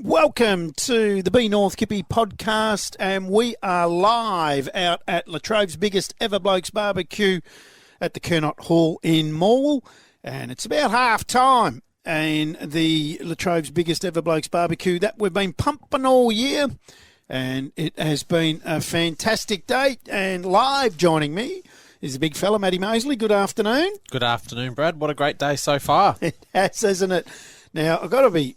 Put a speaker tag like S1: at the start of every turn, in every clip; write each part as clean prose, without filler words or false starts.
S1: Welcome to the Be North Gippy podcast, and we are live out at Latrobe's biggest ever Blokes barbecue at the Kernot Hall in Morwell, and it's about half time. And the Latrobe's biggest ever Blokes barbecue that we've been pumping all year, and it has been a fantastic day. And live joining me is the big fella, Matty Mosley. Good afternoon.
S2: Good afternoon, Brad. What a great day so far.
S1: It has, hasn't it? Now, I've got to be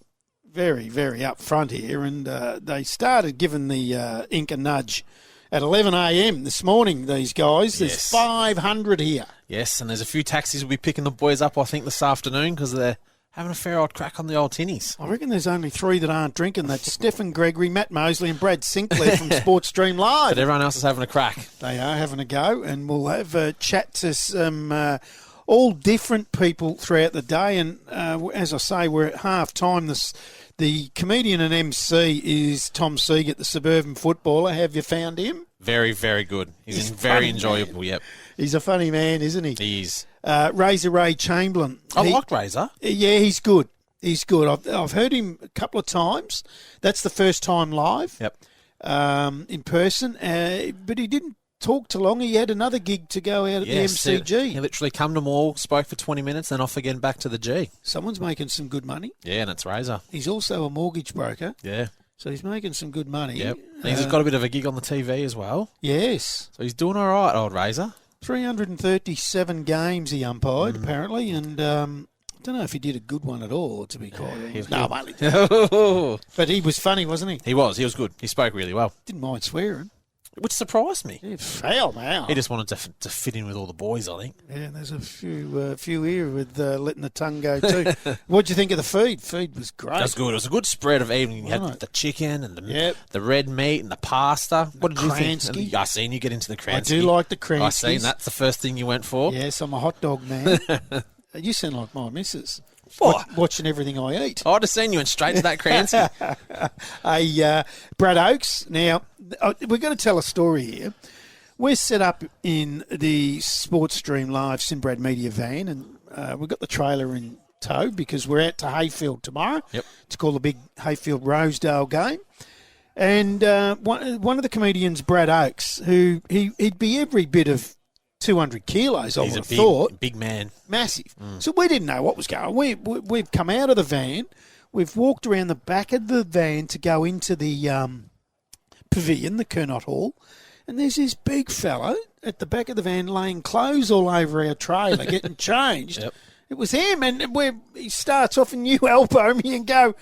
S1: very, very upfront here, and they started giving the ink a nudge at 11 a.m. this morning, these guys. There's 500 here. Yes,
S2: and there's a few taxis will be picking the boys up, I think, this afternoon because they're having a fair old crack on the old tinnies.
S1: I reckon there's only three that aren't drinking. That's Stephen Gregory, Matt Mosley and Brad Sinclair from Sports Stream Live.
S2: But everyone else is having a crack.
S1: They are having a go, and we'll have a chat to some all different people throughout the day. And as I say, we're at half-time. The comedian and MC is Tom Seagate, the suburban footballer. Have you found him?
S2: Very, very good. He's very enjoyable, yep.
S1: He's a funny man, isn't he?
S2: He is.
S1: Razor Ray Chamberlain.
S2: I like Razor.
S1: Yeah, he's good. He's good. I've heard him a couple of times. That's the first time live.
S2: Yep.
S1: In person. But he didn't talk too long. He had another gig to go out at the MCG.
S2: He literally come to Mall, spoke for 20 minutes, then off again back to the G.
S1: Someone's making some good money.
S2: Yeah, and it's Razor.
S1: He's also a mortgage broker.
S2: Yeah.
S1: So he's making some good money.
S2: Yep. And he's got a bit of a gig on the TV as well.
S1: Yes.
S2: So he's doing all right, old Razor.
S1: 337 games he umpired, apparently, and I don't know if he did a good one at all, to be quite honest. No, only. But he was funny, wasn't he?
S2: He was good. He spoke really well.
S1: Didn't mind swearing.
S2: Which surprised me.
S1: He failed now.
S2: He just wanted to fit in with all the boys, I think.
S1: Yeah, and there's a few here with letting the tongue go too. What do you think of the feed? Feed was great.
S2: That's good. It was a good spread of evening. You had the chicken and the red meat and the pasta. What did you think? I seen you get into the Kransky.
S1: I do like the Kranskys.
S2: I seen that's the first thing you went for.
S1: Yes, I'm a hot dog man. You sound like my missus.
S2: What?
S1: Watching everything I eat.
S2: I'd have seen you went straight to that Kransky.
S1: Brad Oakes. Now, we're going to tell a story here. We're set up in the Sports Stream Live Sinbrad Media van, and we've got the trailer in tow because we're out to Hayfield tomorrow.
S2: Yep.
S1: To call the big Hayfield-Rosedale game. And one of the comedians, Brad Oakes, who he'd be every bit of 200 kilos, I would have thought.
S2: Big man.
S1: Massive. So we didn't know what was going on. We've come out of the van. We've walked around the back of the van to go into the pavilion, the Kernot Hall, and there's this big fellow at the back of the van laying clothes all over our trailer, getting changed.
S2: Yep.
S1: It was him, and he starts off and you elbow me and go,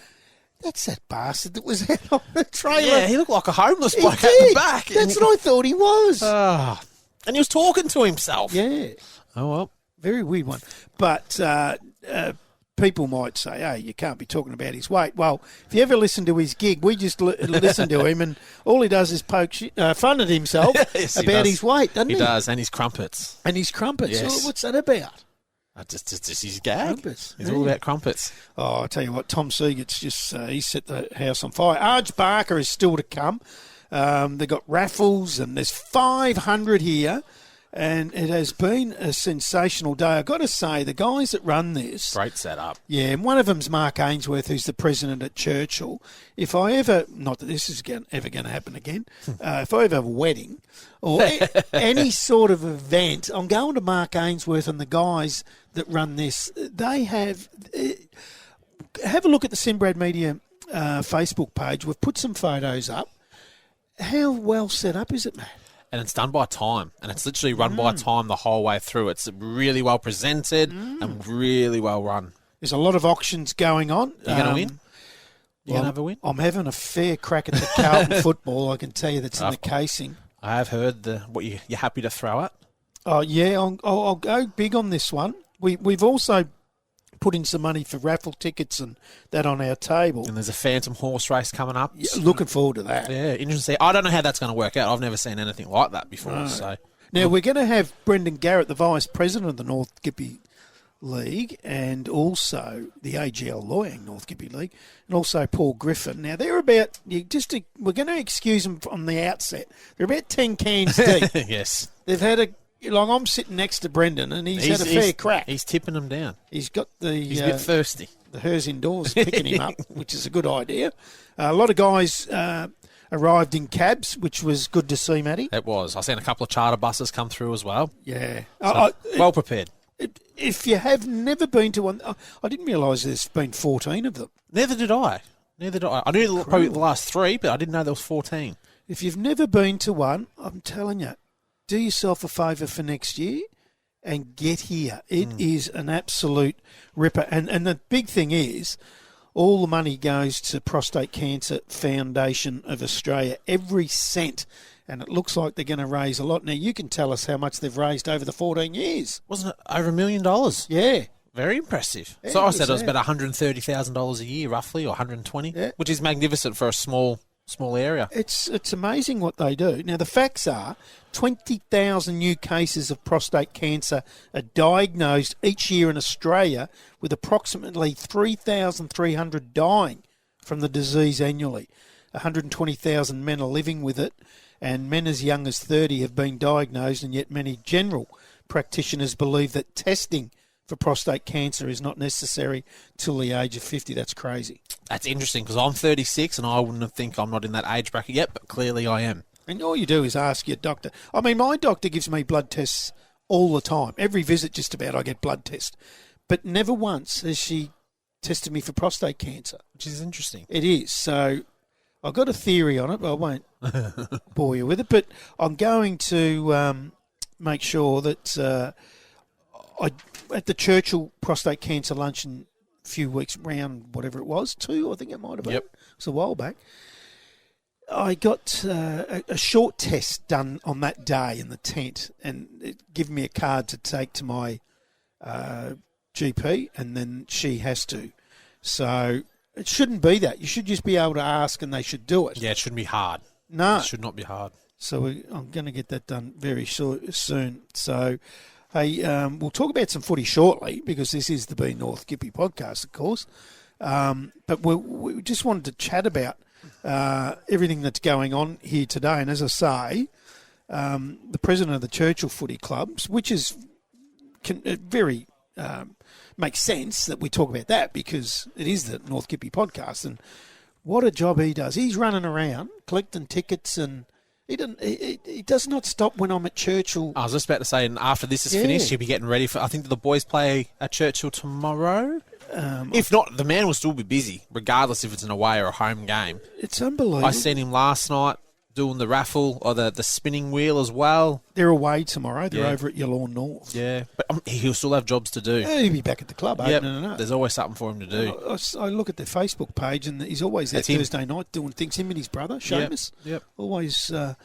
S1: "That's that bastard that was out on the trailer."
S2: Yeah, he looked like a homeless bloke at the back.
S1: That's what I thought he was.
S2: And he was talking to himself.
S1: Yeah.
S2: Oh, well.
S1: Very weird one. But people might say, hey, you can't be talking about his weight. Well, if you ever listen to his gig, we just listen to him, and all he does is poke fun at himself about his weight, doesn't he?
S2: He does, and his crumpets.
S1: And his crumpets.
S2: Yes.
S1: So what's that about?
S2: Just his gag.
S1: Crumpets.
S2: He's all about crumpets.
S1: Oh, I tell you what, Tom Seagate's just, he set the house on fire. Arj Barker is still to come. They've got raffles, and there's 500 here. And it has been a sensational day. I've got to say, the guys that run this...
S2: Great setup.
S1: Yeah, and one of them's Mark Ainsworth, who's the president at Churchill. If I ever... Not that this is ever going to happen again. If I ever have a wedding or any sort of event, I'm going to Mark Ainsworth and the guys that run this. They have... Have a look at the Sinbrad Media Facebook page. We've put some photos up. How well set up is it, Matt?
S2: And it's done by time, and it's literally run by time the whole way through. It's really well presented and really well run.
S1: There's a lot of auctions going on.
S2: You going to win? You going to have a win?
S1: I'm having a fair crack at the Carlton football, I can tell you that's in the casing.
S2: I have heard what you're happy to throw at.
S1: Oh, yeah, I'll go big on this one. We've also put in some money for raffle tickets and that on our table.
S2: And there's a phantom horse race coming up.
S1: Yeah, looking forward to that.
S2: Yeah, interesting. I don't know how that's going to work out. I've never seen anything like that before.
S1: No.
S2: So
S1: now, we're going to have Brendan Garrett, the Vice President of the North Gippy League, and also the AGL Loyang North Gippy League, and also Paul Griffin. Now, they're about, we're going to excuse them from the outset. They're about 10 cans deep.
S2: Yes.
S1: They've had I'm sitting next to Brendan, and he's had a fair crack.
S2: He's tipping them down.
S1: He's got the...
S2: He's a bit thirsty.
S1: the Hers Indoors picking him up, which is a good idea. A lot of guys arrived in cabs, which was good to see, Matty.
S2: It was. I seen a couple of charter buses come through as well.
S1: Yeah.
S2: So, well prepared.
S1: If you have never been to one, I didn't realise there's been 14 of them.
S2: Neither did I. I knew probably the last 3, but I didn't know there was 14.
S1: If you've never been to one, I'm telling you, do yourself a favour for next year and get here. It is an absolute ripper. And the big thing is, all the money goes to Prostate Cancer Foundation of Australia, every cent. And it looks like they're going to raise a lot. Now, you can tell us how much they've raised over the 14 years.
S2: Wasn't it over $1 million?
S1: Yeah.
S2: Very impressive.
S1: Yeah,
S2: So I said it was about $130,000 a year, roughly, or $120,000, which is magnificent for a small area.
S1: It's amazing what they do. Now, the facts are 20,000 new cases of prostate cancer are diagnosed each year in Australia, with approximately 3,300 dying from the disease annually. 120,000 men are living with it, and men as young as 30 have been diagnosed, and yet many general practitioners believe that testing for prostate cancer is not necessary till the age of 50. That's crazy.
S2: That's interesting, because I'm 36 and I wouldn't think I'm not in that age bracket yet, but clearly I am.
S1: And all you do is ask your doctor. I mean, my doctor gives me blood tests all the time. Every visit just about I get blood tests. But never once has she tested me for prostate cancer.
S2: Which is interesting.
S1: It is. So I've got a theory on it, but I won't bore you with it. But I'm going to make sure that at the Churchill prostate cancer luncheon a few weeks, round whatever it was, 2, I think it might have been.
S2: Yep.
S1: It was a while back. I got a short test done on that day in the tent, and it gave me a card to take to my GP, and then she has to. So it shouldn't be that. You should just be able to ask, and they should do it.
S2: Yeah, it shouldn't be hard.
S1: No.
S2: It should not be hard.
S1: So I'm going to get that done very soon. So, hey, we'll talk about some footy shortly, because this is the Be North Gippy podcast, of course. But we just wanted to chat about everything that's going on here today. And as I say, the president of the Churchill Footy Clubs, which is very makes sense that we talk about that, because it is the North Gippy podcast, and what a job he does. He's running around collecting tickets, and he does not stop when I'm at Churchill.
S2: I was just about to say, and after this is finished, he'll be getting ready for, I think the boys play at Churchill tomorrow. If not, the man will still be busy, regardless if it's an away or a home game.
S1: It's unbelievable.
S2: I seen him last night doing the raffle or the spinning wheel as well.
S1: They're away tomorrow. They're over at Yallourn North.
S2: Yeah, but he'll still have jobs to do.
S1: Yeah, he'll be back at the club opening it up.
S2: There's always something for him to do.
S1: I look at their Facebook page, and he's always there Thursday night doing things. Him and his brother, Seamus.
S2: Yep.
S1: Always. So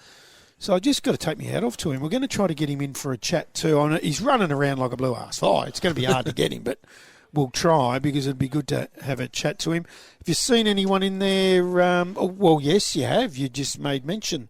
S1: I just got to take my hat off to him. We're going to try to get him in for a chat too. I know he's running around like a blue ass fly. It's going to be hard to get him, but we'll try, because it'd be good to have a chat to him. Have you seen anyone in there? Well, yes, you have. You just made mention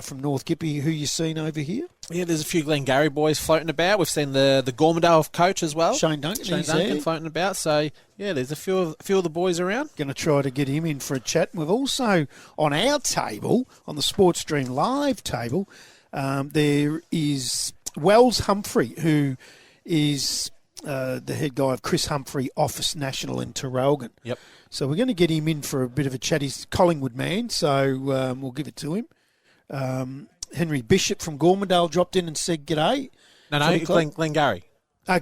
S1: from North Gippy. Who you seen over here?
S2: Yeah, there's a few Glengarry boys floating about. We've seen the Gormandale coach as well.
S1: Shane Duncan
S2: floating about. So, yeah, there's a few of the boys around.
S1: Going to try to get him in for a chat. We've also, on our table, on the Sports Stream Live table, there is Wells Humphrey, who is the head guy of Chris Humphrey Office National in Terrelgan.
S2: Yep.
S1: So we're going to get him in for a bit of a chat. He's a Collingwood man, so we'll give it to him. Henry Bishop from Gormandale dropped in and said g'day.
S2: No, Glengarry.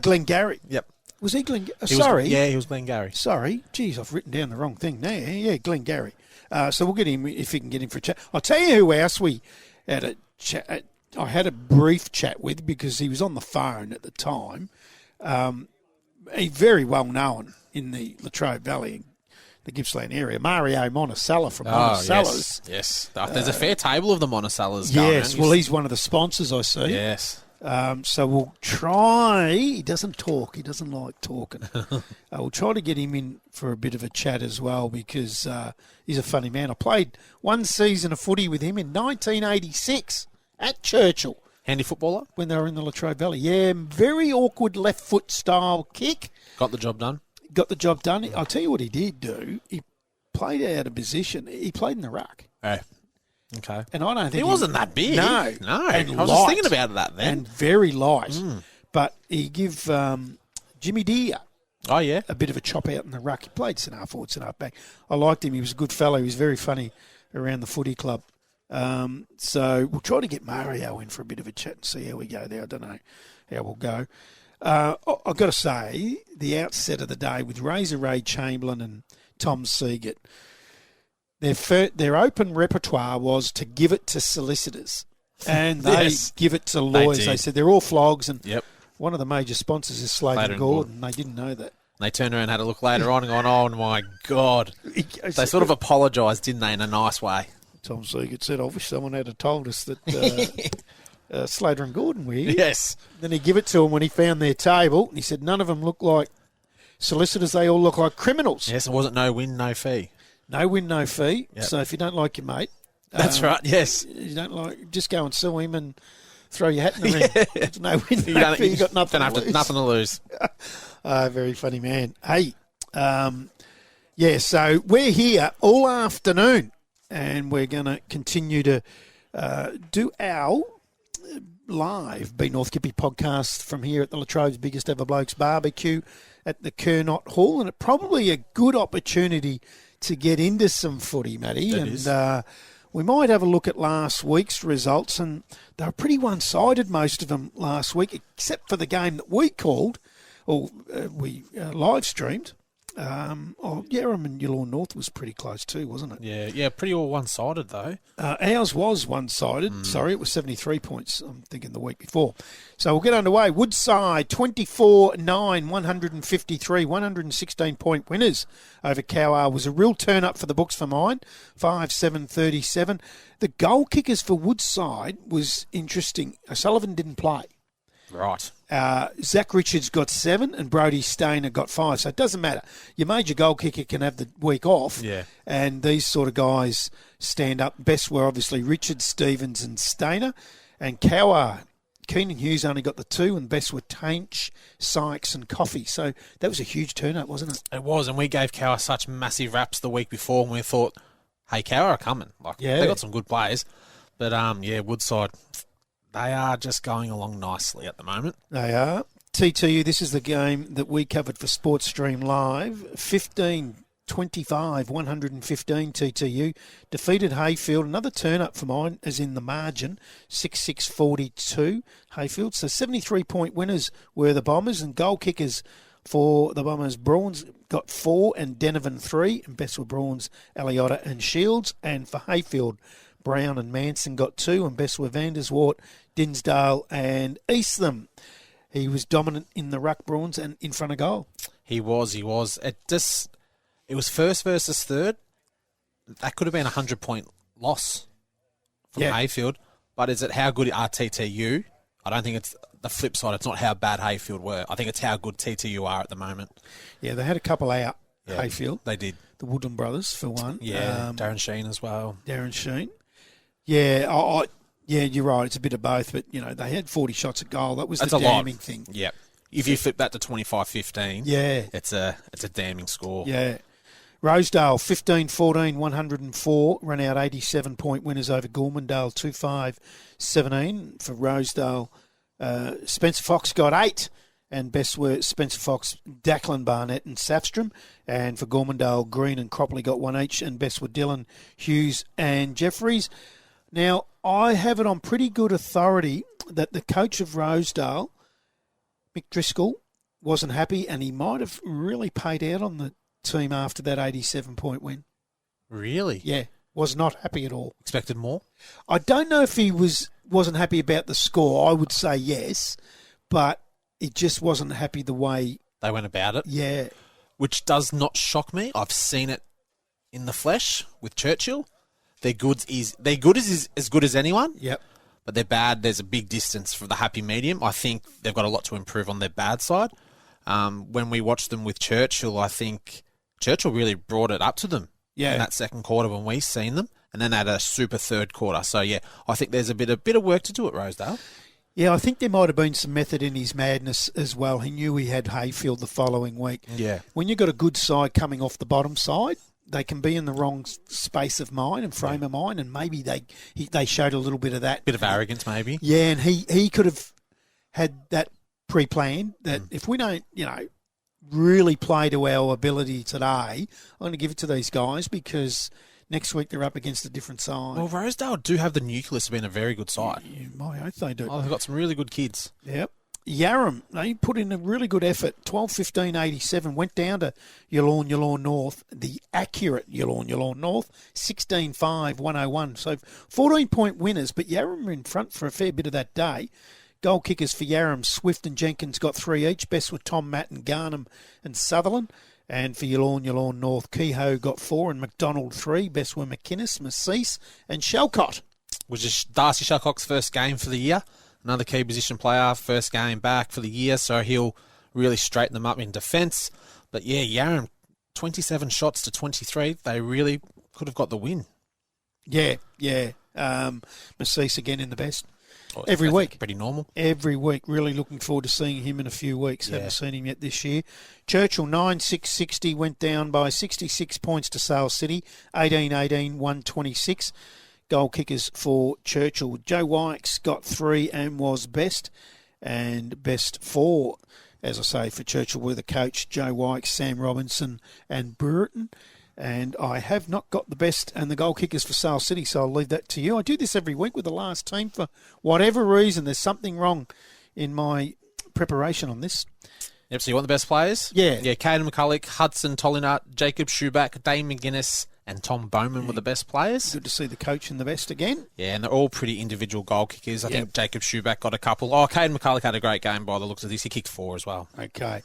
S1: Glengarry.
S2: Yep.
S1: Was he Glengarry? Sorry.
S2: He was Glengarry.
S1: Sorry. Geez, I've written down the wrong thing there. Yeah, Glengarry. So we'll get him, if we can get him for a chat. I'll tell you who else we had a chat. I had a brief chat with, because he was on the phone at the time. He's very well known in the Latrobe Valley, the Gippsland area. Mario Monticello from Monticello's.
S2: Yes. There's a fair table of the Monticellos going
S1: Yes,
S2: around.
S1: well, he's one of the sponsors, I see.
S2: Yes.
S1: So we'll try. He doesn't talk. He doesn't like talking. We'll try to get him in for a bit of a chat as well, because he's a funny man. I played one season of footy with him in 1986 at Churchill.
S2: Handy footballer?
S1: When they were in the Latrobe Valley. Yeah, very awkward left foot style kick.
S2: Got the job done.
S1: I'll tell you what he did do. He played out of position. He played in the ruck.
S2: Oh, okay.
S1: And I don't think
S2: he wasn't that big.
S1: No.
S2: I was just thinking about that then.
S1: And very light. But he give Jimmy Deere
S2: Oh, yeah.
S1: a bit of a chop out in the ruck. He played centre forward, centre back. I liked him. He was a good fellow. He was very funny around the footy club. So we'll try to get Mario in for a bit of a chat and see how we go there. I don't know how we'll go. I've got to say, the outset of the day with Razor Ray Chamberlain and Tom Seagate, their open repertoire was to give it to solicitors. And they give it to lawyers. They said they're all flogs. And one of the major sponsors is Slater Gordon. They didn't know that.
S2: They turned around and had a look later on and gone, oh, my God. They sort of apologised, didn't they, in a nice way.
S1: Tom Seagate said, I wish someone had told us that Slater and Gordon were here.
S2: Yes.
S1: Then he gave it to them when he found their table. And he said, none of them look like solicitors. They all look like criminals.
S2: Yes, it wasn't no win, no fee.
S1: No win, no fee.
S2: Yep.
S1: So if you don't like your mate...
S2: That's right, yes.
S1: You don't like... Just go and sue him and throw your hat in the ring. There's no win, no fee. You got nothing to lose.
S2: Nothing to lose.
S1: Very funny man. Hey, so we're here all afternoon and we're going to continue to do our live Be North Gippy podcast from here at the Latrobe's biggest ever Blokes barbecue at the Kernot Hall, and it's probably a good opportunity to get into some footy, Matty. We might have a look at last week's results, and they were pretty one-sided, most of them last week, except for the game that we called, or we live streamed. Yarram and Yallourn North was pretty close too, wasn't it?
S2: Yeah, pretty all one-sided though.
S1: Ours was one-sided. Sorry, it was 73 points, I'm thinking, the week before. So we'll get underway. Woodside, 24-9, 153, 116-point winners over Cowar. Was a real turn-up for the books for mine, 5-7-37. The goal kickers for Woodside was interesting. O'Sullivan didn't play.
S2: Right.
S1: Zach Richards got 7 and Brodie Stainer got 5. So it doesn't matter. Your major goal kicker can have the week off.
S2: Yeah.
S1: And these sort of guys stand up. Best were obviously Richards, Stevens and Stainer. And Cowar, Keenan Hughes only got the 2, and best were Tainch, Sykes and Coffey. So that was a huge turn-up, wasn't it?
S2: It was, and we gave Cowar such massive raps the week before, and we thought, hey, Cowar are coming. They got some good players. But, Woodside... They are just going along nicely at the moment.
S1: They are. TTU, this is the game that we covered for Sports Stream Live. 15-25, 115 TTU. Defeated Hayfield. Another turn-up for mine, as in the margin. 6-6-42 Hayfield. So 73-point winners were the Bombers, and goal kickers for the Bombers. Brawns got 4 and Denovan 3, and best were Brawns, Aliotta and Shields. And for Hayfield, Brown and Manson got 2, and best were Vanderswart, Dinsdale and Eastham. He was dominant in the ruck, Brawns, and in front of goal. He was. It was first versus third. That could have been a 100-point loss from Hayfield. But is it how good are TTU? I don't think it's the flip side. It's not how bad Hayfield were. I think it's how good TTU are at the moment. Yeah, they had a couple out, Hayfield. They did. The Woodland brothers, for one. Yeah, Darren Sheen as well. Darren Sheen. Yeah, you're right. It's a bit of both, but, they had 40 shots at goal. That's the damning thing. Yeah. If you flip that to 25-15, it's a damning score. Yeah. Rosedale, 15-14, 104, ran out 87-point winners over Gormandale, 2-5-17 for Rosedale. Spencer Fox got 8, and best were Spencer Fox, Declan Barnett and Safstrom. And for Gormandale, Green and Cropley got 1 each, and best were Dillon, Hughes and Jeffries. Now, I have it on pretty good authority that the coach of Rosedale, Mick Driscoll, wasn't happy, and he might have really paid out on the team after that 87-point win. Really? Yeah, was not happy at all. Expected more? I don't know if he wasn't happy about the score. I would say yes, but he just wasn't happy the way they went about it. Yeah. Which does not shock me. I've seen it in the flesh with Churchill. Their good is as good as anyone. Yep. But they're bad. There's a big distance for the happy medium. I think they've got a lot to improve on their bad side. When we watched them with Churchill, I think Churchill really brought it up to them in that second quarter when we seen them, and then they had a super third quarter. So I think there's a bit of work to do at Rosedale. Yeah, I think there might have been some method in his madness as well. He knew he had Hayfield the following week. Yeah. When you've got a good side coming off the bottom side, they can be in the wrong space of mind and frame of mind, and maybe they showed a little bit of that. Bit of arrogance, maybe. Yeah, and he could have had that pre-planned that if we don't, really play to our ability today, I'm going to give it to these guys because next week they're up against a different side.
S2: Well, Rosedale do have the nucleus of being a very good side.
S1: Yeah, my oath they do.
S2: Oh, they've got some really good kids.
S1: Yep. Yarram, they put in a really good effort. 12-15-87, went down to Yallourn North, the accurate Yallourn North, 16-5-101. So 14-point winners, but Yarram were in front for a fair bit of that day. Goal kickers for Yarram, Swift and Jenkins got 3 each. Best were Tom Matten, Garnham and Sutherland. And for Yallourn North, Kehoe got 4 and McDonald 3. Best were McInnes, Masseese and Shalcott.
S2: Which is Darcy Shalcott's first game for the year. Another key position player, first game back for the year, so he'll really straighten them up in defence. But yeah, Yarram, 27 shots to 23. They really could have got the win.
S1: Yeah. Masseese again in the best. Every week.
S2: Pretty normal.
S1: Every week. Really looking forward to seeing him in a few weeks.
S2: Yeah.
S1: Haven't seen him yet this year. Churchill, 9-6-60, went down by 66 points to Sale City, 18-18, 126. Goal kickers for Churchill. Joe Wykes got 3 and was best. And best 4, as I say, for Churchill were the coach, Joe Wykes, Sam Robinson and Burton. And I have not got the best and the goal kickers for Sale City, so I'll leave that to you. I do this every week with the last team for whatever reason. There's something wrong in my preparation on this.
S2: Yep, so you want the best players?
S1: Yeah.
S2: Yeah, Caden McCulloch, Hudson Tollinart, Jacob Schuback, Dane McGuinness and Tom Bowman were the best players.
S1: Good to see the coach in the best again.
S2: Yeah, and they're all pretty individual goal kickers. I think Jacob Schuback got a couple. Oh, Caden McCulloch had a great game by the looks of this. He kicked 4 as well.
S1: Okay.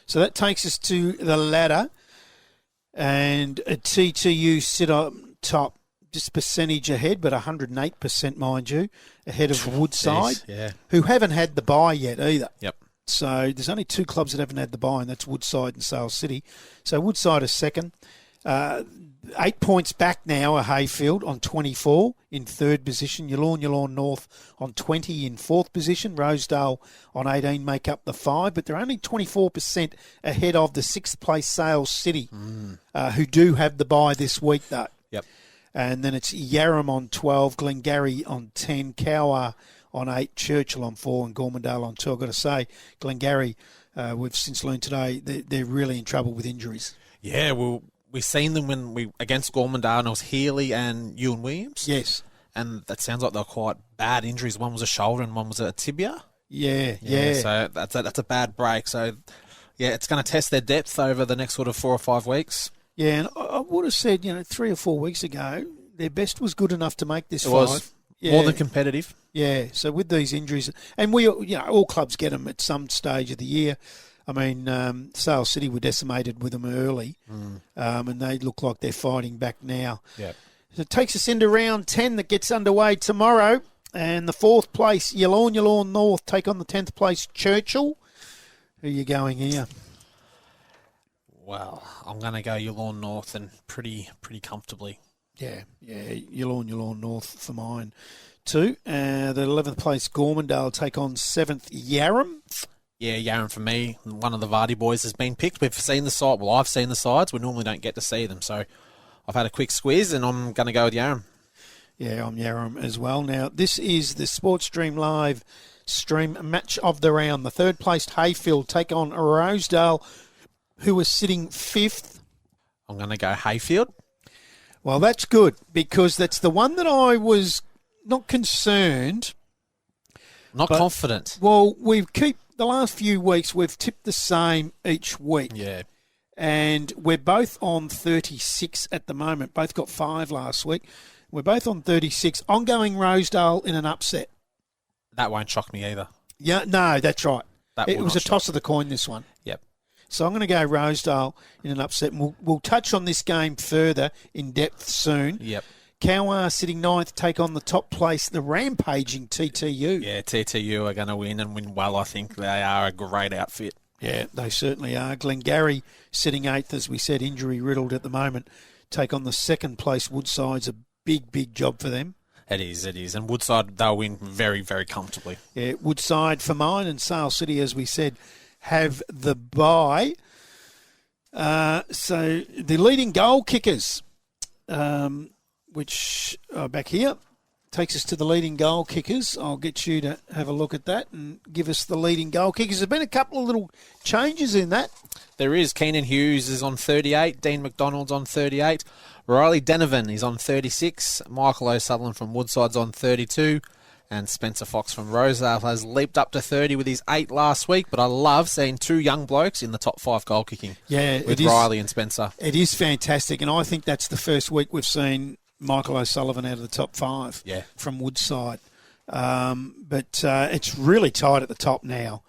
S1: So that takes us to the ladder. And a TTU sit on top, just percentage ahead, but 108%, mind you, ahead of Woodside, who haven't had the bye yet either.
S2: Yep.
S1: So there's only 2 clubs that haven't had the bye, and that's Woodside and Sale City. So Woodside is second. 8 points back now are Hayfield on 24 in third position. Yallourn North on 20 in fourth position. Rosedale on 18 make up the 5, but they're only 24% ahead of the 6th place Sale City, who do have the bye this week though.
S2: Yep.
S1: And then it's Yarram on 12, Glengarry on 10, Cowar on 8, Churchill on 4 and Gormandale on 2. I've got to say, Glengarry, we've since learned today, they're really in trouble with injuries.
S2: Yeah, well, we've seen them when we against Gormandale, and it was Healy and Ewan Williams.
S1: Yes.
S2: And that sounds like they're quite bad injuries. One was a shoulder and one was a tibia.
S1: Yeah.
S2: So that's a bad break. So, yeah, it's going to test their depth over the next sort of 4 or 5 weeks.
S1: Yeah, and I would have said, 3 or 4 weeks ago, their best was good enough to make this 5.
S2: Was more than competitive.
S1: Yeah, so with these injuries, and we, all clubs get them at some stage of the year. I mean, Sale City were decimated with them early, and they look like they're fighting back now.
S2: Yeah.
S1: So it takes us into round 10 that gets underway tomorrow, and the 4th place, Yallourn North, take on the 10th place, Churchill. Who are you going here?
S2: Well, I'm going to go Yallourn North and pretty comfortably.
S1: Yeah, Yallourn North for mine too. The 11th place, Gormandale, take on 7th, Yarram.
S2: Yeah, Yarram for me. One of the Vardy boys has been picked. We've seen the side. Well, I've seen the sides. We normally don't get to see them. So I've had a quick squeeze and I'm going to go with Yarram. Yeah,
S1: I'm Yarram as well. Now, this is the Sports Stream Live stream match of the round. The 3rd placed Hayfield take on Rosedale, who is sitting 5th.
S2: I'm going to go Hayfield.
S1: Well, that's good because that's the one that I was not concerned.
S2: Not confident.
S1: Well, the last few weeks, we've tipped the same each week.
S2: Yeah.
S1: And we're both on 36 at the moment. Both got 5 last week. We're both on 36. I'm going Rosedale in an upset.
S2: That won't shock me either.
S1: Yeah, no, that's right. It was a
S2: shock.
S1: toss of the coin, this one.
S2: Yep.
S1: So I'm going to go Rosedale in an upset. And we'll touch on this game further in depth soon.
S2: Yep.
S1: Cowar sitting 9th, take on the top place, the rampaging TTU.
S2: Yeah, TTU are going to win and win well. I think they are a great outfit.
S1: Yeah, they certainly are. Glengarry sitting 8th, as we said, injury riddled at the moment. Take on the 2nd place. Woodside's a big job for them.
S2: It is. And Woodside, they'll win very, very comfortably.
S1: Yeah, Woodside for mine and Sale City, as we said, have the bye. So the leading goal kickers, which are back here, takes us to the leading goal kickers. I'll get you to have a look at that and give us the leading goal kickers. There's been a couple of little changes in that.
S2: There is. Keenan Hughes is on 38. Dean McDonald's on 38. Riley Denovan is on 36. Michael O'Sullivan from Woodside's on 32. And Spencer Fox from Rosedale has leaped up to 30 with his 8 last week. But I love seeing 2 young blokes in the top 5 goal kicking.
S1: Yeah,
S2: with Riley and Spencer.
S1: It is fantastic, and I think that's the first week we've seen Michael O'Sullivan out of the top 5 from Woodside. But it's really tight at the top now.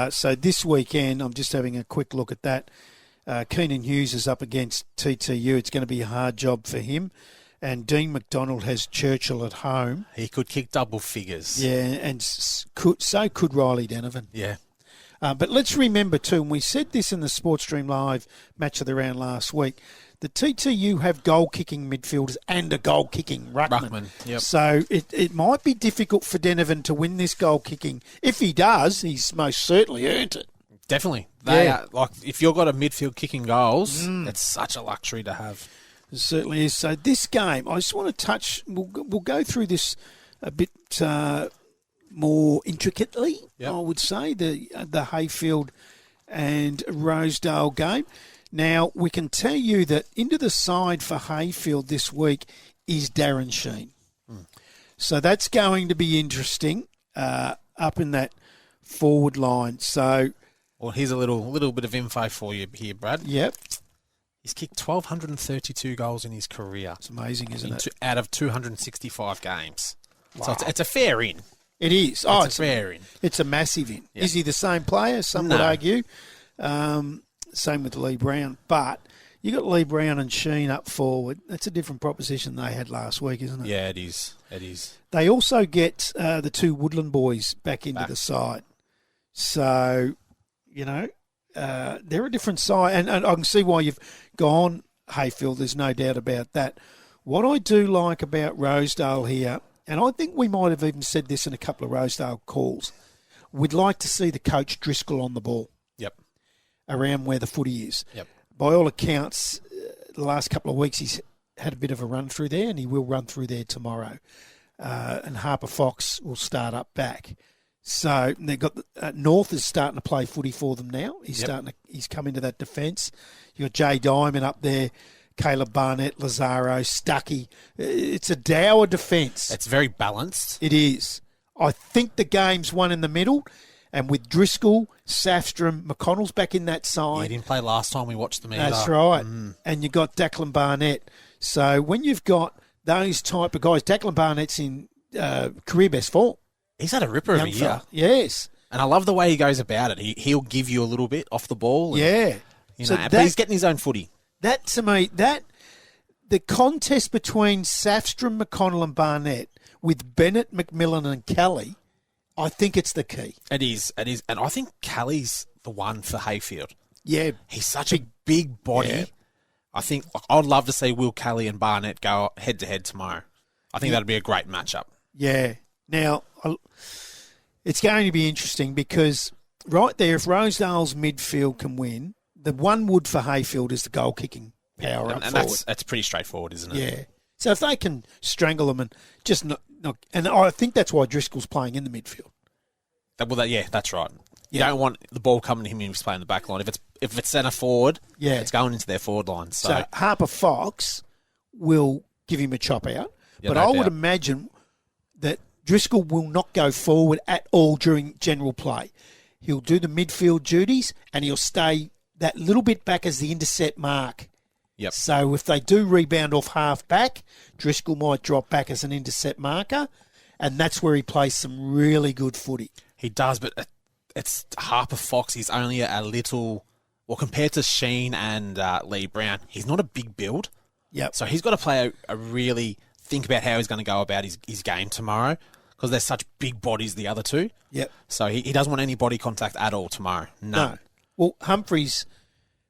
S1: So this weekend, I'm just having a quick look at that. Keenan Hughes is up against TTU. It's going to be a hard job for him. And Dean McDonald has Churchill at home.
S2: He could kick double figures.
S1: Yeah, and so could Riley Denovan.
S2: Yeah.
S1: But let's remember, too, and we said this in the Sportstream Live match of the round last week, the TTU have goal-kicking midfielders and a goal-kicking ruckman.
S2: Yep.
S1: So it might be difficult for Denovan to win this goal-kicking. If he does, he's most certainly earned it.
S2: Definitely. They are, like, if you've got a midfield kicking goals, it's such a luxury to have.
S1: It certainly is. So this game, I just want to touch, we'll go through this a bit more intricately, I would say, the Hayfield and Rosedale game. Now, we can tell you that into the side for Hayfield this week is Darren Sheen. So that's going to be interesting up in that forward line. So,
S2: well, here's a little bit of info for you here, Brad.
S1: Yep.
S2: He's kicked 1,232 goals in his career.
S1: It's amazing, isn't it?
S2: Out of 265 games.
S1: Wow.
S2: So it's a fair in.
S1: It is.
S2: It's a fair in.
S1: It's a massive in.
S2: Yeah.
S1: Is he the same player? Some would argue. Same with Lee Brown. But you got Lee Brown and Sheen up forward. That's a different proposition they had last week, isn't it?
S2: Yeah, it is. It is.
S1: They also get the 2 Woodland boys back into the side. So, they're a different side. And I can see why you've gone Hayfield. There's no doubt about that. What I do like about Rosedale here, and I think we might have even said this in a couple of Rosedale calls, we'd like to see the coach Driscoll on the ball.
S2: Yep.
S1: Around where the footy is.
S2: Yep.
S1: By all accounts, the last couple of weeks he's had a bit of a run through there, and he will run through there tomorrow. And Harper Fox will start up back. So they've got North is starting to play footy for them now. He's he's come into that defence. You got Jay Diamond up there, Caleb Barnett, Lazaro, Stuckey. It's a dour defence.
S2: It's very balanced.
S1: It is. I think the game's won in the middle. And with Driscoll, Safstrom, McConnell's back in that side.
S2: He didn't play last time we watched them either.
S1: That's right. And you've got Declan Barnett. So when you've got those type of guys, Declan Barnett's in career best form.
S2: He's had a ripper of a year.
S1: Yes.
S2: And I love the way he goes about it. He'll give you a little bit off the ball. And, but he's getting his own footy.
S1: That, to me, the contest between Safstrom, McConnell and Barnett with Bennett, McMillan and Kelly, I think it's the key.
S2: It is. And I think Kelly's the one for Hayfield.
S1: Yeah.
S2: He's such a big body.
S1: Yeah.
S2: I think I'd love to see Will Kelly and Barnett go head-to-head tomorrow. I think that'd be a great matchup. Yeah.
S1: Now, it's going to be interesting because right there, if Rosedale's midfield can win, the one wood for Hayfield is the goal-kicking power up forward.
S2: And that's pretty straightforward, isn't it?
S1: Yeah. So if they can strangle them and just not and I think that's why Driscoll's playing in the midfield.
S2: That's right. You don't want the ball coming to him if he's playing the back line. If it's centre forward, it's going into their forward line. So
S1: Harper Fox will give him a chop out.
S2: Yeah,
S1: but
S2: no
S1: I
S2: doubt.
S1: would imagine that Driscoll will not go forward at all during general play. He'll do the midfield duties and he'll stay that little bit back as the intercept mark.
S2: Yep.
S1: So if they do rebound off half back, Driscoll might drop back as an intercept marker, and that's where he plays some really good footy.
S2: He does, but it's Harper Fox. He's only a little, well, compared to Sheen and Lee Brown, he's not a big build.
S1: Yep.
S2: So he's got to play a really think about how he's going to go about his game tomorrow because they're such big bodies, the other two.
S1: Yep.
S2: So he doesn't want any body contact at all tomorrow. No.
S1: Well, Humphreys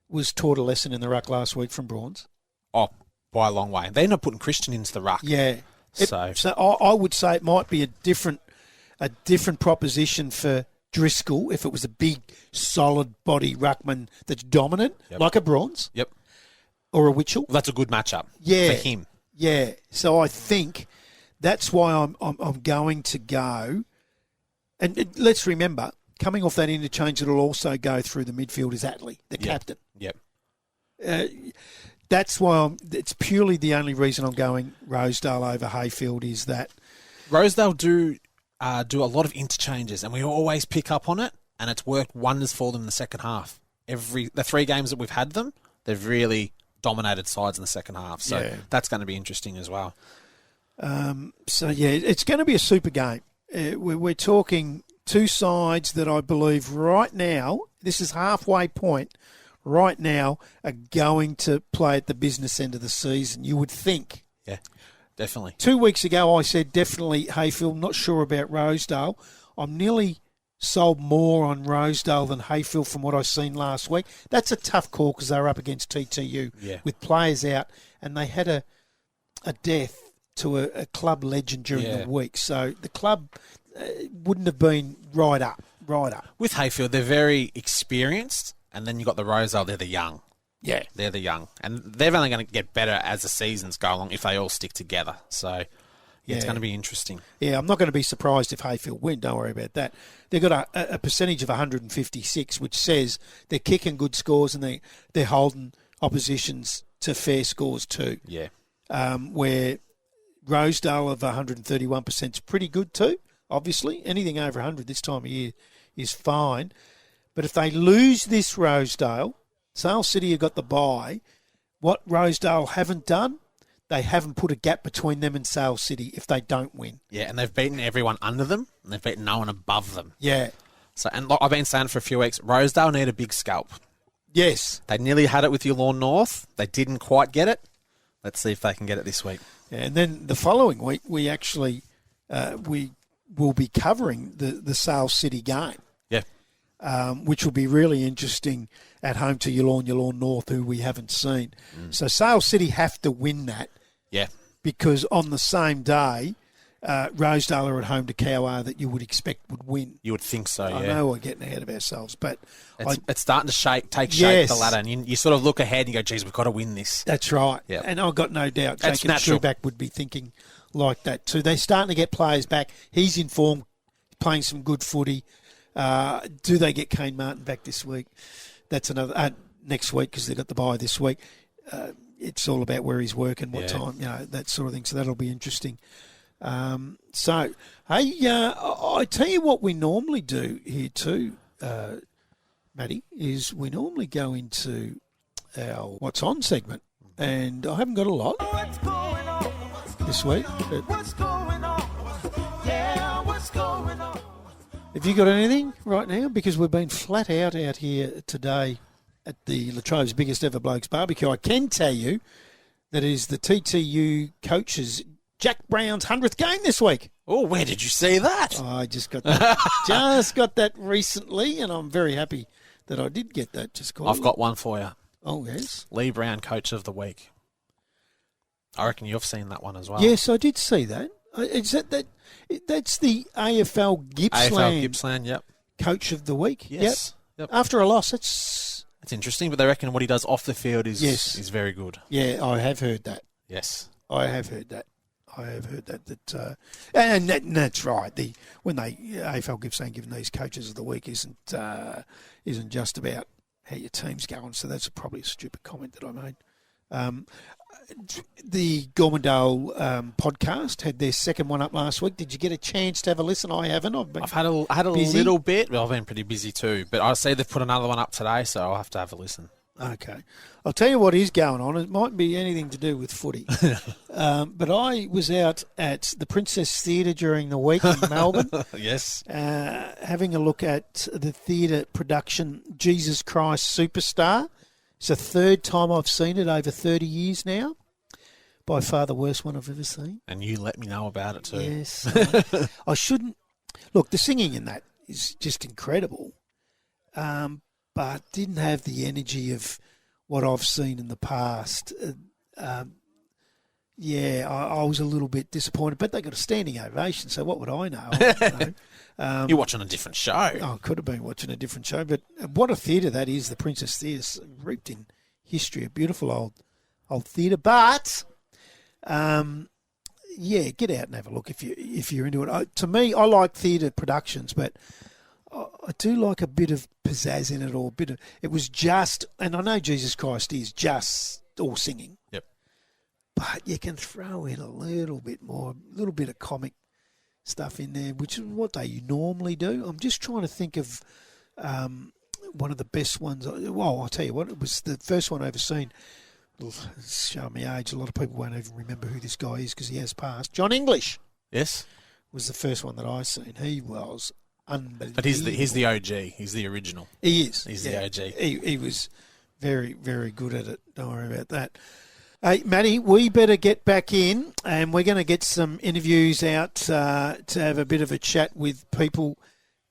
S1: was taught a lesson in the ruck last week from Brawns.
S2: Oh, by a long way. They're not putting Christian into the ruck.
S1: Yeah.
S2: So
S1: I would say it might be a different proposition for Driscoll if it was a big, solid body ruckman that's dominant, like a Brawns.
S2: Yep.
S1: Or a Witchell.
S2: Well, that's a good matchup for him.
S1: Yeah. So I think that's why I'm going to go. And let's remember, coming off that interchange, it'll also go through the midfield is Attlee, the captain.
S2: Yep.
S1: That's why it's purely the only reason I'm going Rosedale over Hayfield is that
S2: Rosedale do a lot of interchanges, and we always pick up on it, and it's worked wonders for them in the second half. The 3 games that we've had them, they've really dominated sides in the second half. So that's going to be interesting as well.
S1: It's going to be a super game. We're talking 2 sides that I believe right now, this is halfway point, right now are going to play at the business end of the season. You would think.
S2: Yeah, definitely.
S1: 2 weeks ago I said definitely Hayfield, not sure about Rosedale. I'm nearly sold more on Rosedale than Hayfield from what I've seen last week. That's a tough call because they were up against TTU with players out, and they had a death to a club legend during the week. So the club wouldn't have been right up.
S2: With Hayfield, they're very experienced, and then you've got the Rosedale, they're the young.
S1: Yeah.
S2: They're the young. And they're only going to get better as the seasons go along if they all stick together. So it's going to be interesting.
S1: Yeah, I'm not going to be surprised if Hayfield win. Don't worry about that. They've got a percentage of 156, which says they're kicking good scores and they're holding oppositions to fair scores too.
S2: Yeah.
S1: Where Rosedale of 131% is pretty good too, obviously. Anything over 100 this time of year is fine. But if they lose this Rosedale, Sale City have got the bye. What Rosedale haven't done, they haven't put a gap between them and Sale City if they don't win.
S2: Yeah, and they've beaten everyone under them, and they've beaten no one above them.
S1: Yeah.
S2: So, and like I've been saying for a few weeks, Rosedale need a big scalp.
S1: Yes.
S2: They nearly had it with Yallourn North. They didn't quite get it. Let's see if they can get it this week.
S1: Yeah, and then the following week, we actually we will be covering the Sale City game.
S2: Yeah.
S1: Which will be really interesting at home to Yallourn North, who we haven't seen. So Sale City have to win that.
S2: Yeah.
S1: Because on the same day, Rosedale are at home to Kowar that you would expect would win.
S2: You would think so,
S1: I know we're getting ahead of ourselves, but
S2: it's starting to take shape, the ladder, and you sort of look ahead and you go, geez, we've got to win this.
S1: That's right.
S2: Yeah.
S1: And I've got no doubt
S2: That's
S1: Jacob
S2: natural.
S1: Schuback would be thinking like that too. They're starting to get players back. He's in form, playing some good footy. Do they get Kane Martin back this week? That's another next week because they've got the bye this week. It's all about where he's working, what time, that sort of thing. So that'll be interesting. So, hey, I tell you what we normally do here too, Matty, is we normally go into our What's On segment. And I haven't got a lot this week. What's going on? Yeah, what's going on? Have you got anything right now? Because we've been flat out here today at the Latrobe's biggest ever Blokes barbecue. I can tell you that it is the TTU coaches Jack Brown's 100th game this week.
S2: Oh, where did you see that?
S1: I just got that. Recently, and I'm very happy that I did get that.
S2: I've got one for you.
S1: Oh, yes.
S2: Lee Brown, Coach of the Week. I reckon you've seen that one as well.
S1: Yes, I did see that. Is that's the AFL Gippsland?
S2: AFL Gippsland, yep.
S1: Coach of the Week.
S2: Yes.
S1: Yep. After a loss, it's
S2: interesting, but they reckon what he does off the field is very good.
S1: Yeah, I have heard that.
S2: Yes.
S1: I have heard that. And that's right. When AFL Gippsland giving these coaches of the week isn't just about how your team's going. So that's probably a stupid comment that I made. The Gormandale podcast had their second one up last week. Did you get a chance to have a listen? I haven't.
S2: I had a little bit. Well, I've been pretty busy too. But I see they've put another one up today, so I'll have to have a listen.
S1: Okay. I'll tell you what is going on. It might be anything to do with footy. But I was out at the Princess Theatre during the week in Melbourne.
S2: Yes.
S1: Having a look at the theatre production Jesus Christ Superstar. It's the third time I've seen it over 30 years now. By far the worst one I've ever seen.
S2: And you let me know about it too.
S1: Yes. I shouldn't. Look, the singing in that is just incredible. But didn't have the energy of what I've seen in the past. I was a little bit disappointed, but they got a standing ovation, so what would I know? I don't know.
S2: You're watching a different show.
S1: I could have been watching a different show, but what a theatre that is, the Princess Theatre, reaped in history, a beautiful old theatre. But, yeah, get out and have a look if you're into it. To me, I like theatre productions, but I do like a bit of pizzazz in it, or a bit of. It was just, and I know Jesus Christ is just all singing.
S2: Yep.
S1: But you can throw in a little bit more, a little bit of comic stuff in there, which is what they normally do. I'm just trying to think of one of the best ones. Well, I'll tell you what, it was the first one I ever seen. It's showing me age. A lot of people won't even remember who this guy is because he has passed. John English.
S2: Yes.
S1: Was the first one that I seen. He was unbelievable.
S2: But he's the OG. He's the original.
S1: He is.
S2: He's the OG.
S1: He was very, very good at it. Don't worry about that. Hey, Matty, we better get back in, and we're going to get some interviews out to have a bit of a chat with people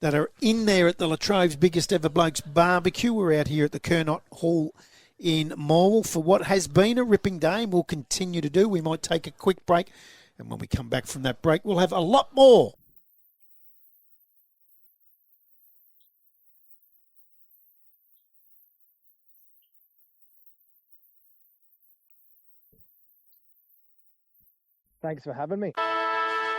S1: that are in there at the Latrobe's biggest ever Blokes barbecue. We're out here at the Kernot Hall in Morwell for what has been a ripping day, and we'll continue to do. We might take a quick break, and when we come back from that break, we'll have a lot more.
S3: Thanks for having me.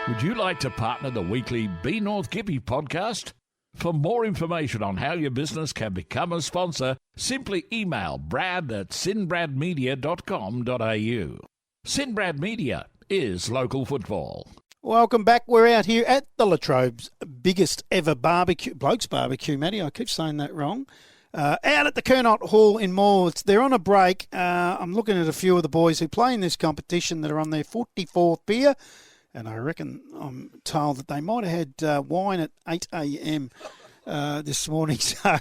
S4: Would you like to partner the weekly Be North Gippy podcast? For more information on how your business can become a sponsor, simply email brad@sinbradmedia.com.au. Sinbrad Media is local football.
S1: Welcome back. We're out here at the Latrobe's biggest ever barbecue, Blokes barbecue, Matty. I keep saying that wrong. Out at the Kernot Hall in Morwell. They're on a break. I'm looking at a few of the boys who play in this competition that are on their 44th beer, and I reckon I'm told that they might have had wine at 8 a.m. This morning, so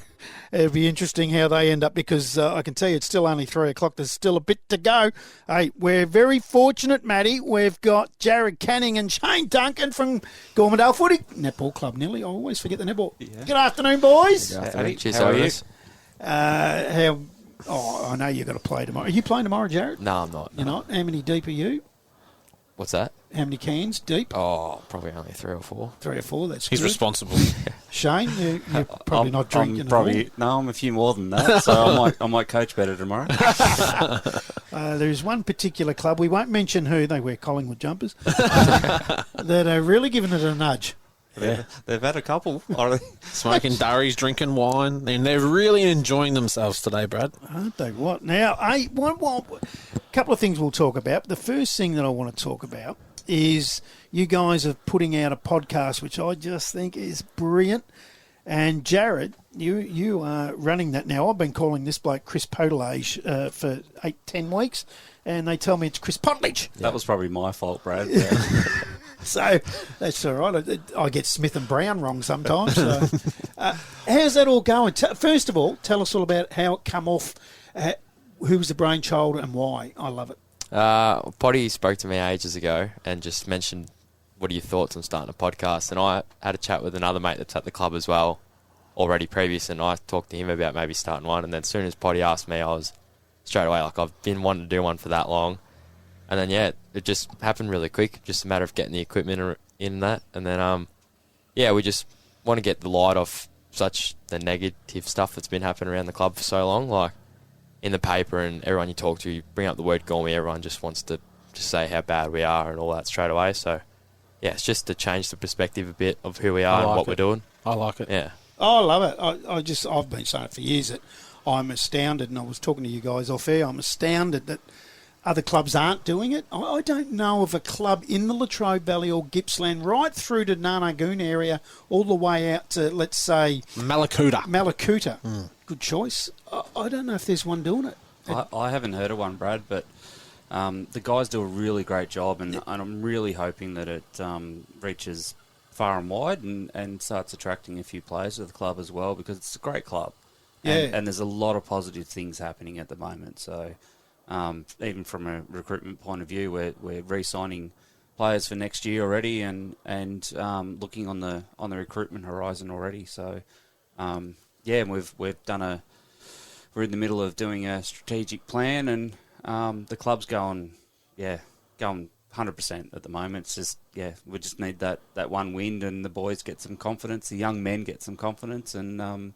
S1: it'll be interesting how they end up, because I can tell you it's still only 3 o'clock. There's still a bit to go. Hey, we're very fortunate, Matty. We've got Jared Canning and Shane Duncan from Gormandale Footy Netball Club. Nearly, I always forget the netball. Yeah. Good afternoon, boys.
S5: Good afternoon. Cheers,
S6: How are you?
S1: I know you've got to play tomorrow. Are you playing tomorrow, Jared?
S5: No, I'm not.
S1: You're not? How many deep are you?
S5: What's that?
S1: How many cans deep?
S5: Oh, probably only 3 or 4.
S1: 3 or 4, that's
S2: He's
S1: good.
S2: responsible.
S1: Shane, you're probably not drinking
S6: I'm a few more than that, so I might coach better tomorrow.
S1: There's one particular club, we won't mention who, they wear Collingwood jumpers, that are really giving it a nudge.
S6: They've had a couple.
S2: Smoking durries, drinking wine, and they're really enjoying themselves today, Brad.
S1: Aren't they? What? Now, a couple of things we'll talk about. The first thing that I want to talk about is you guys are putting out a podcast, which I just think is brilliant. And Jared, you are running that now. I've been calling this bloke Chris Potelage for 8-10 weeks, and they tell me it's Chris Pottage.
S6: That was probably my fault, Brad.
S1: So that's all right. I get Smith and Brown wrong sometimes. So. How's that all going? First of all, tell us all about how it come off, who was the brainchild and why. I love it.
S5: Potty spoke to me ages ago and just mentioned, what are your thoughts on starting a podcast? And I had a chat with another mate that's at the club as well already previous, and I talked to him about maybe starting one. And then as soon as Potty asked me, I was straight away like, I've been wanting to do one for that long. And then, yeah, it just happened really quick, just a matter of getting the equipment in that. And then, we just want to get the light off the negative stuff that's been happening around the club for so long. Like, in the paper and everyone you talk to, you bring up the word Gormy, everyone just wants to just say how bad we are and all that straight away. So, yeah, it's just to change the perspective a bit of who we are and what we're doing.
S2: I like it.
S5: Yeah.
S1: Oh, I love it. I've been saying it for years that I'm astounded, and I was talking to you guys off air, I'm astounded that other clubs aren't doing it. I don't know of a club in the Latrobe Valley or Gippsland, right through to Narnagoon area, all the way out to, let's say, Malakuta. Good choice. I don't know if there's one doing it.
S6: I haven't heard of one, Brad, but the guys do a really great job, and I'm really hoping that it reaches far and wide and starts attracting a few players to the club as well, because it's a great club. And there's a lot of positive things happening at the moment. So even from a recruitment point of view, we're re-signing players for next year already, and looking on the recruitment horizon already. So we've done we're in the middle of doing a strategic plan, and the club's going 100% at the moment. It's just we just need that one win, and the boys get some confidence, the young men get some confidence, and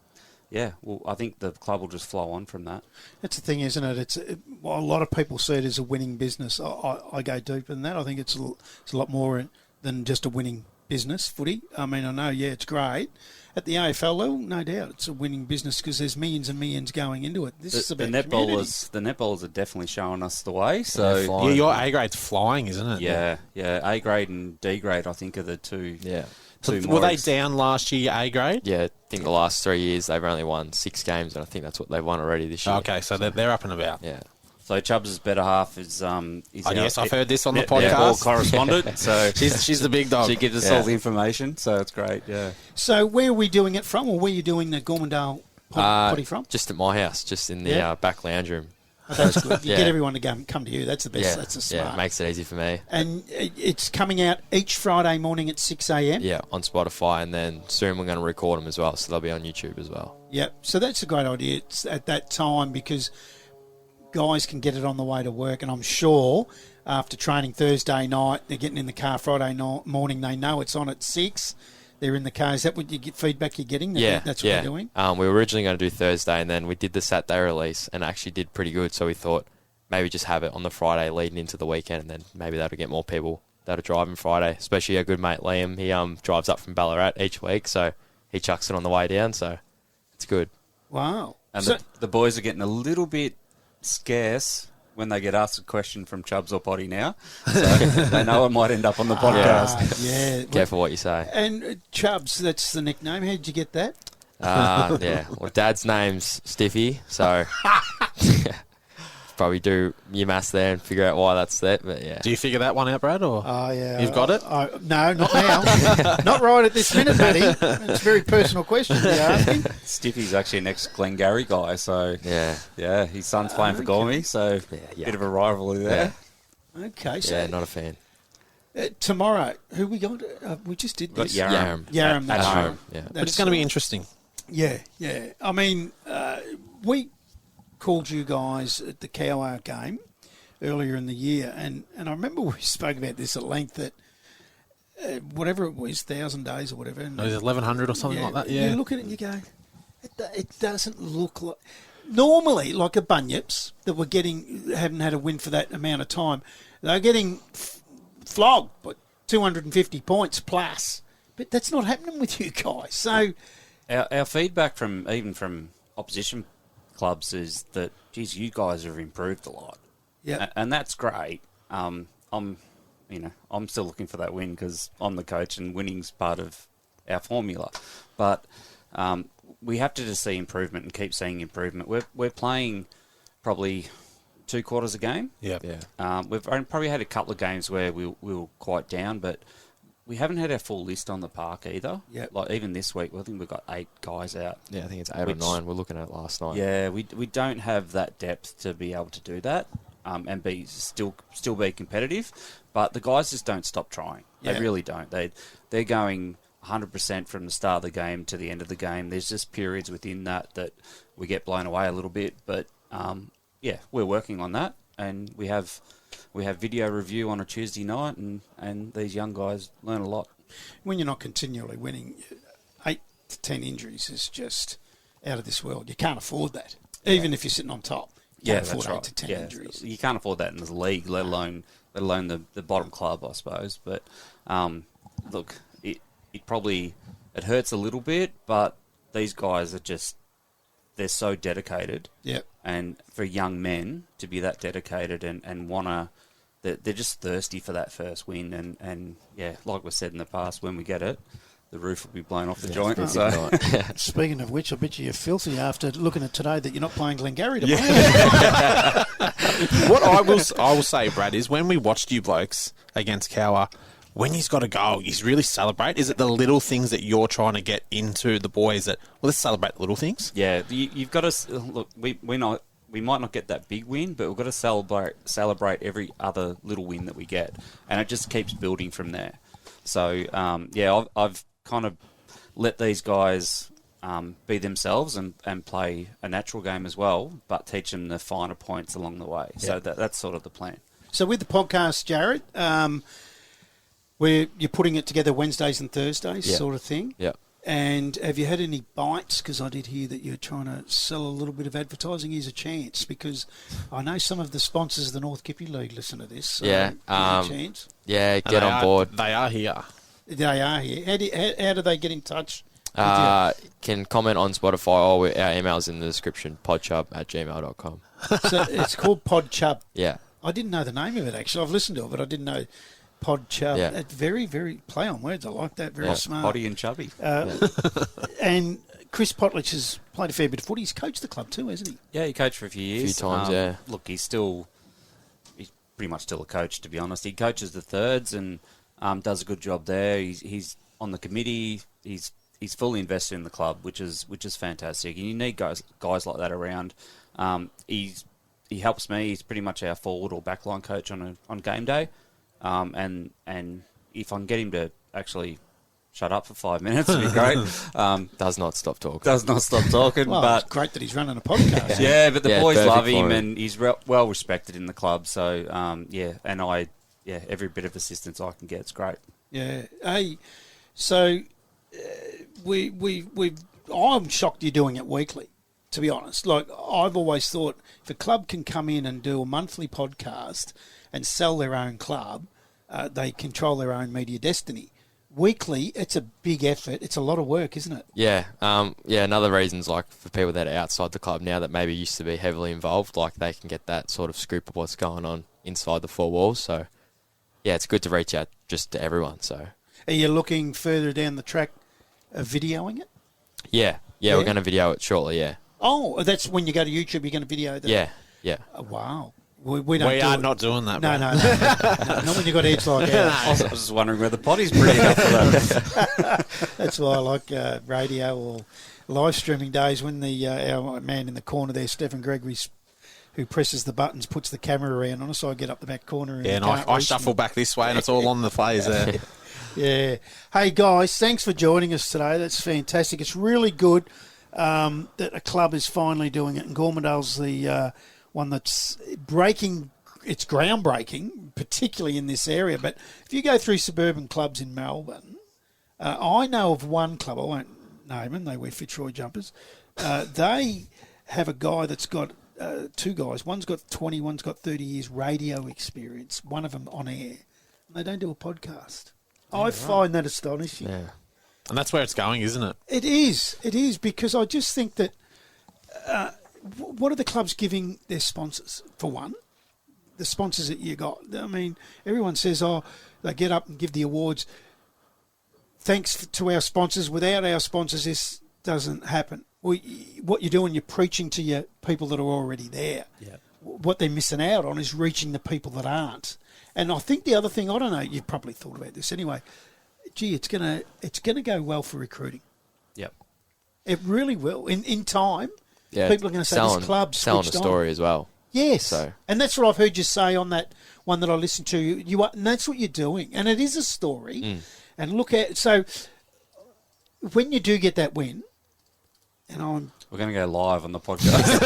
S6: well, I think the club will just flow on from that.
S1: That's the thing, isn't it? Well, a lot of people see it as a winning business. I go deeper than that. I think it's a lot more than just a winning business, footy. I mean, I know, it's great. At the AFL level, no doubt, it's a winning business because there's millions and millions going into it. This is about community.
S6: The netballers are definitely showing us the way. So
S2: your A grade's flying, isn't it?
S6: Yeah. A grade and D grade, I think, are the two.
S5: Yeah.
S2: So were they down last year, A grade?
S5: Yeah, I think the last 3 years they've only won 6 games, and I think that's what they've won already this year.
S2: Okay, so they're up and about.
S5: Yeah.
S6: So Chubbs' better half is
S2: yes, I've heard this on the podcast.
S6: Netball correspondent. So
S2: she's the big dog.
S6: She gives us all the information, so it's great. Yeah.
S1: So where are we doing it from, or where are you doing the Gormandale potty from?
S5: Just at my house, just in the back lounge room.
S1: Oh, that's good. You get everyone to come to you. That's the best.
S5: Yeah.
S1: That's the smart.
S5: Yeah, it makes it easy for me.
S1: And it's coming out each Friday morning at 6 a.m.
S5: Yeah, on Spotify, and then soon we're going to record them as well, so they'll be on YouTube as well.
S1: Yeah, so that's a great idea. It's at that time because guys can get it on the way to work, and I'm sure after training Thursday night, they're getting in the car Friday morning. They know it's on at 6. They're in the car. Is that what you get feedback you're getting? That's what you're doing?
S5: We were originally going to do Thursday, and then we did the Saturday release, and actually did pretty good. So we thought maybe just have it on the Friday leading into the weekend, and then maybe that'll get more people that'll drive on Friday. Especially our good mate Liam. He drives up from Ballarat each week, so he chucks it on the way down. So it's good.
S1: Wow.
S6: And the boys are getting a little bit scarce when they get asked a question from Chubbs or Potty now. So they know it might end up on the podcast.
S1: Yeah.
S5: Careful what you say.
S1: And Chubbs, that's the nickname. How did you get that?
S5: Well, Dad's name's Stiffy, so probably do your maths there and figure out why that's that. But yeah.
S2: Do you figure that one out, Brad? Or you've got it?
S1: No, not now. Not right at this minute, buddy. It's a very personal question you're asking.
S6: Stiffy's actually an ex-Glengarry guy, so yeah, his son's playing for Gormy, so bit of a rivalry there.
S1: Yeah. Okay, so
S5: not a fan.
S1: Tomorrow, who we got? We just did this.
S5: Yaram.
S1: Yaram, that's
S6: at
S1: right.
S6: home.
S5: Yeah.
S2: But it's going to be interesting.
S1: Yeah. I mean, we called you guys at the Cow game earlier in the year, and I remember we spoke about this at length that whatever it was, 1,000 days or whatever.
S2: It was 1,100 or something like that,
S1: You look at it and you go, it doesn't look like... Normally, like a Bunyips that haven't had a win for that amount of time, they're getting flogged, but 250 points plus. But that's not happening with you guys. So
S6: our feedback from opposition clubs is that, geez, you guys have improved a lot.
S1: Yeah,
S6: and that's great. I'm still looking for that win because I'm the coach and winning's part of our formula. But we have to just see improvement and keep seeing improvement. We're playing probably 2 quarters a game.
S2: Yeah.
S6: We've probably had a couple of games where we were quite down, but we haven't had our full list on the park either.
S1: Yeah.
S6: Like even this week, I think we've got 8 guys out.
S5: Yeah, I think it's 8 or 9. We're looking at it last night.
S6: Yeah, we don't have that depth to be able to do that and be still be competitive. But the guys just don't stop trying.
S1: Yeah.
S6: They really don't. They're going 100% from the start of the game to the end of the game. There's just periods within that we get blown away a little bit. But we're working on that, and we have video review on a Tuesday night, and these young guys learn a lot.
S1: when you're not continually winning, 8 to 10 injuries is just out of this world. You can't afford that, even if you're sitting on top. You can't afford 8 to 10 injuries.
S6: You can't afford that in the league, let alone the bottom club, I suppose. But look, it probably hurts a little bit, but these guys are they're so dedicated.
S1: Yep.
S6: And for young men to be that dedicated and wanna, they're just thirsty for that first win. And like we said in the past, when we get it, the roof will be blown off the joint. So.
S1: Speaking of which, I bet you're filthy after looking at today that you're not playing Glengarry tomorrow.
S2: What I will say, Brad, is when we watched you blokes against Cower, when he's got a goal, he's really celebrate. Is it the little things that you're trying to get into the boys that, let's celebrate the little things?
S6: Yeah, you've got to look. We might not get that big win, but we've got to celebrate every other little win that we get, and it just keeps building from there. So I've kind of let these guys be themselves and play a natural game as well, but teach them the finer points along the way. Yeah. So that's sort of the plan.
S1: So with the podcast, Jared, where you're putting it together Wednesdays and Thursdays, sort of thing.
S5: Yeah.
S1: And have you had any bites? Because I did hear that you're trying to sell a little bit of advertising. Here's a chance, because I know some of the sponsors of the North Gippy League listen to this. So
S5: Yeah,
S1: here's a chance.
S5: Yeah, get on board.
S2: They are here.
S1: They are here. How do they get in touch?
S5: Can comment on Spotify or our email's in the description, podchub@gmail.com.
S1: So it's called PodChub.
S5: Yeah.
S1: I didn't know the name of it, actually. I've listened to it, but I didn't know PodChub.
S5: Yeah.
S1: It's very, very play on words. I like that. Very smart.
S6: Potty and chubby.
S1: And Chris Potlich has played a fair bit of footy. He's coached the club too, hasn't he?
S6: Yeah, he coached for a few years.
S5: times, yeah.
S6: Look, he's pretty much still a coach, to be honest. He coaches the thirds and does a good job there. He's on the committee. He's fully invested in the club, which is fantastic. And you need guys like that around. He helps me. He's pretty much our forward or backline coach on game day. And if I can get him to actually shut up for 5 minutes, it'd be great.
S5: Does not stop talking.
S6: Does not stop talking.
S1: Well,
S6: but
S1: it's great that he's running a podcast.
S6: yeah, but the boys
S5: perfect
S6: love
S5: for
S6: him,
S5: him.
S6: and he's well respected in the club. So and every bit of assistance I can get, it's great.
S1: Yeah. Hey, so I'm shocked you're doing it weekly, to be honest. Like, I've always thought if a club can come in and do a monthly podcast and sell their own club, they control their own media destiny. Weekly, it's a big effort. It's a lot of work, isn't it?
S5: Yeah. Another reason's like for people that are outside the club now that maybe used to be heavily involved, like they can get that sort of scoop of what's going on inside the four walls. So, yeah, it's good to reach out just to everyone. So,
S1: Are you looking further down the track of videoing it?
S5: yeah, we're going to video it shortly. Yeah.
S1: Oh, that's when you go to YouTube, you're going to video that?
S5: Yeah.
S1: Oh, wow. We don't
S2: We
S1: do
S2: are
S1: it.
S2: not doing that,
S1: No,
S2: bro.
S1: no. Not when you've got heads like ours.
S6: I was just wondering whether Potty's pretty enough for that.
S1: That's why I like radio or live streaming days when our man in the corner there, Stephen Gregory, who presses the buttons, puts the camera around on us. So I get up the back corner and
S2: Yeah, and
S1: can't
S2: I
S1: reach
S2: shuffle back this way, and it's all on the plays there.
S1: Yeah. Hey, guys, thanks for joining us today. That's fantastic. It's really good that a club is finally doing it. And Gormandale's the one that's breaking. It's groundbreaking, particularly in this area. But if you go through suburban clubs in Melbourne, I know of one club. I won't name them. They wear Fitzroy jumpers. They have a guy that's got two guys. One's got 20, one's got 30 years radio experience. One of them on air. And they don't do a podcast. I find that astonishing.
S5: Yeah.
S2: And that's where it's going, isn't it?
S1: It is, because I just think that what are the clubs giving their sponsors, for one? The sponsors that you got. I mean, everyone says, they get up and give the awards. Thanks to our sponsors. Without our sponsors, this doesn't happen. What you're doing, you're preaching to your people that are already there.
S6: Yeah.
S1: What they're missing out on is reaching the people that aren't. And I think the other thing, I don't know, you've probably thought about this anyway. Gee, it's gonna go well for recruiting.
S6: Yep.
S1: It really will. In time,
S5: Yeah.
S1: people are going to say this club's
S5: selling a
S1: switched on.
S5: story as well.
S1: Yes,
S5: So-
S1: and that's what I've heard you say on that one that I listened to. You are, and that's what you're doing, and it is a story. And look at so when you do get that win, and
S6: We're going to go live on the podcast.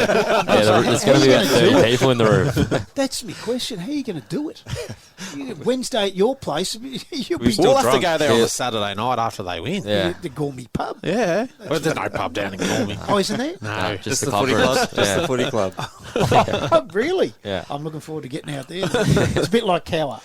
S5: There's going to be about 30 people in the room.
S1: that's my question. How are you going to do it? Wednesday at your place, you'll be
S6: still
S2: We'll have to
S6: drunk.
S2: go there on
S5: Yeah.
S2: a Saturday night after they win.
S5: Yeah.
S1: the Gourmet pub.
S2: Yeah. Well, there's no pub down in Gormy.
S1: Oh, isn't there?
S2: No.
S5: Just the
S6: footy
S5: club
S6: club.
S5: rooms.
S6: Just
S5: Yeah.
S6: the footy club.
S1: Oh, really?
S5: Yeah.
S1: I'm looking forward to getting out there. It's a bit like Cower.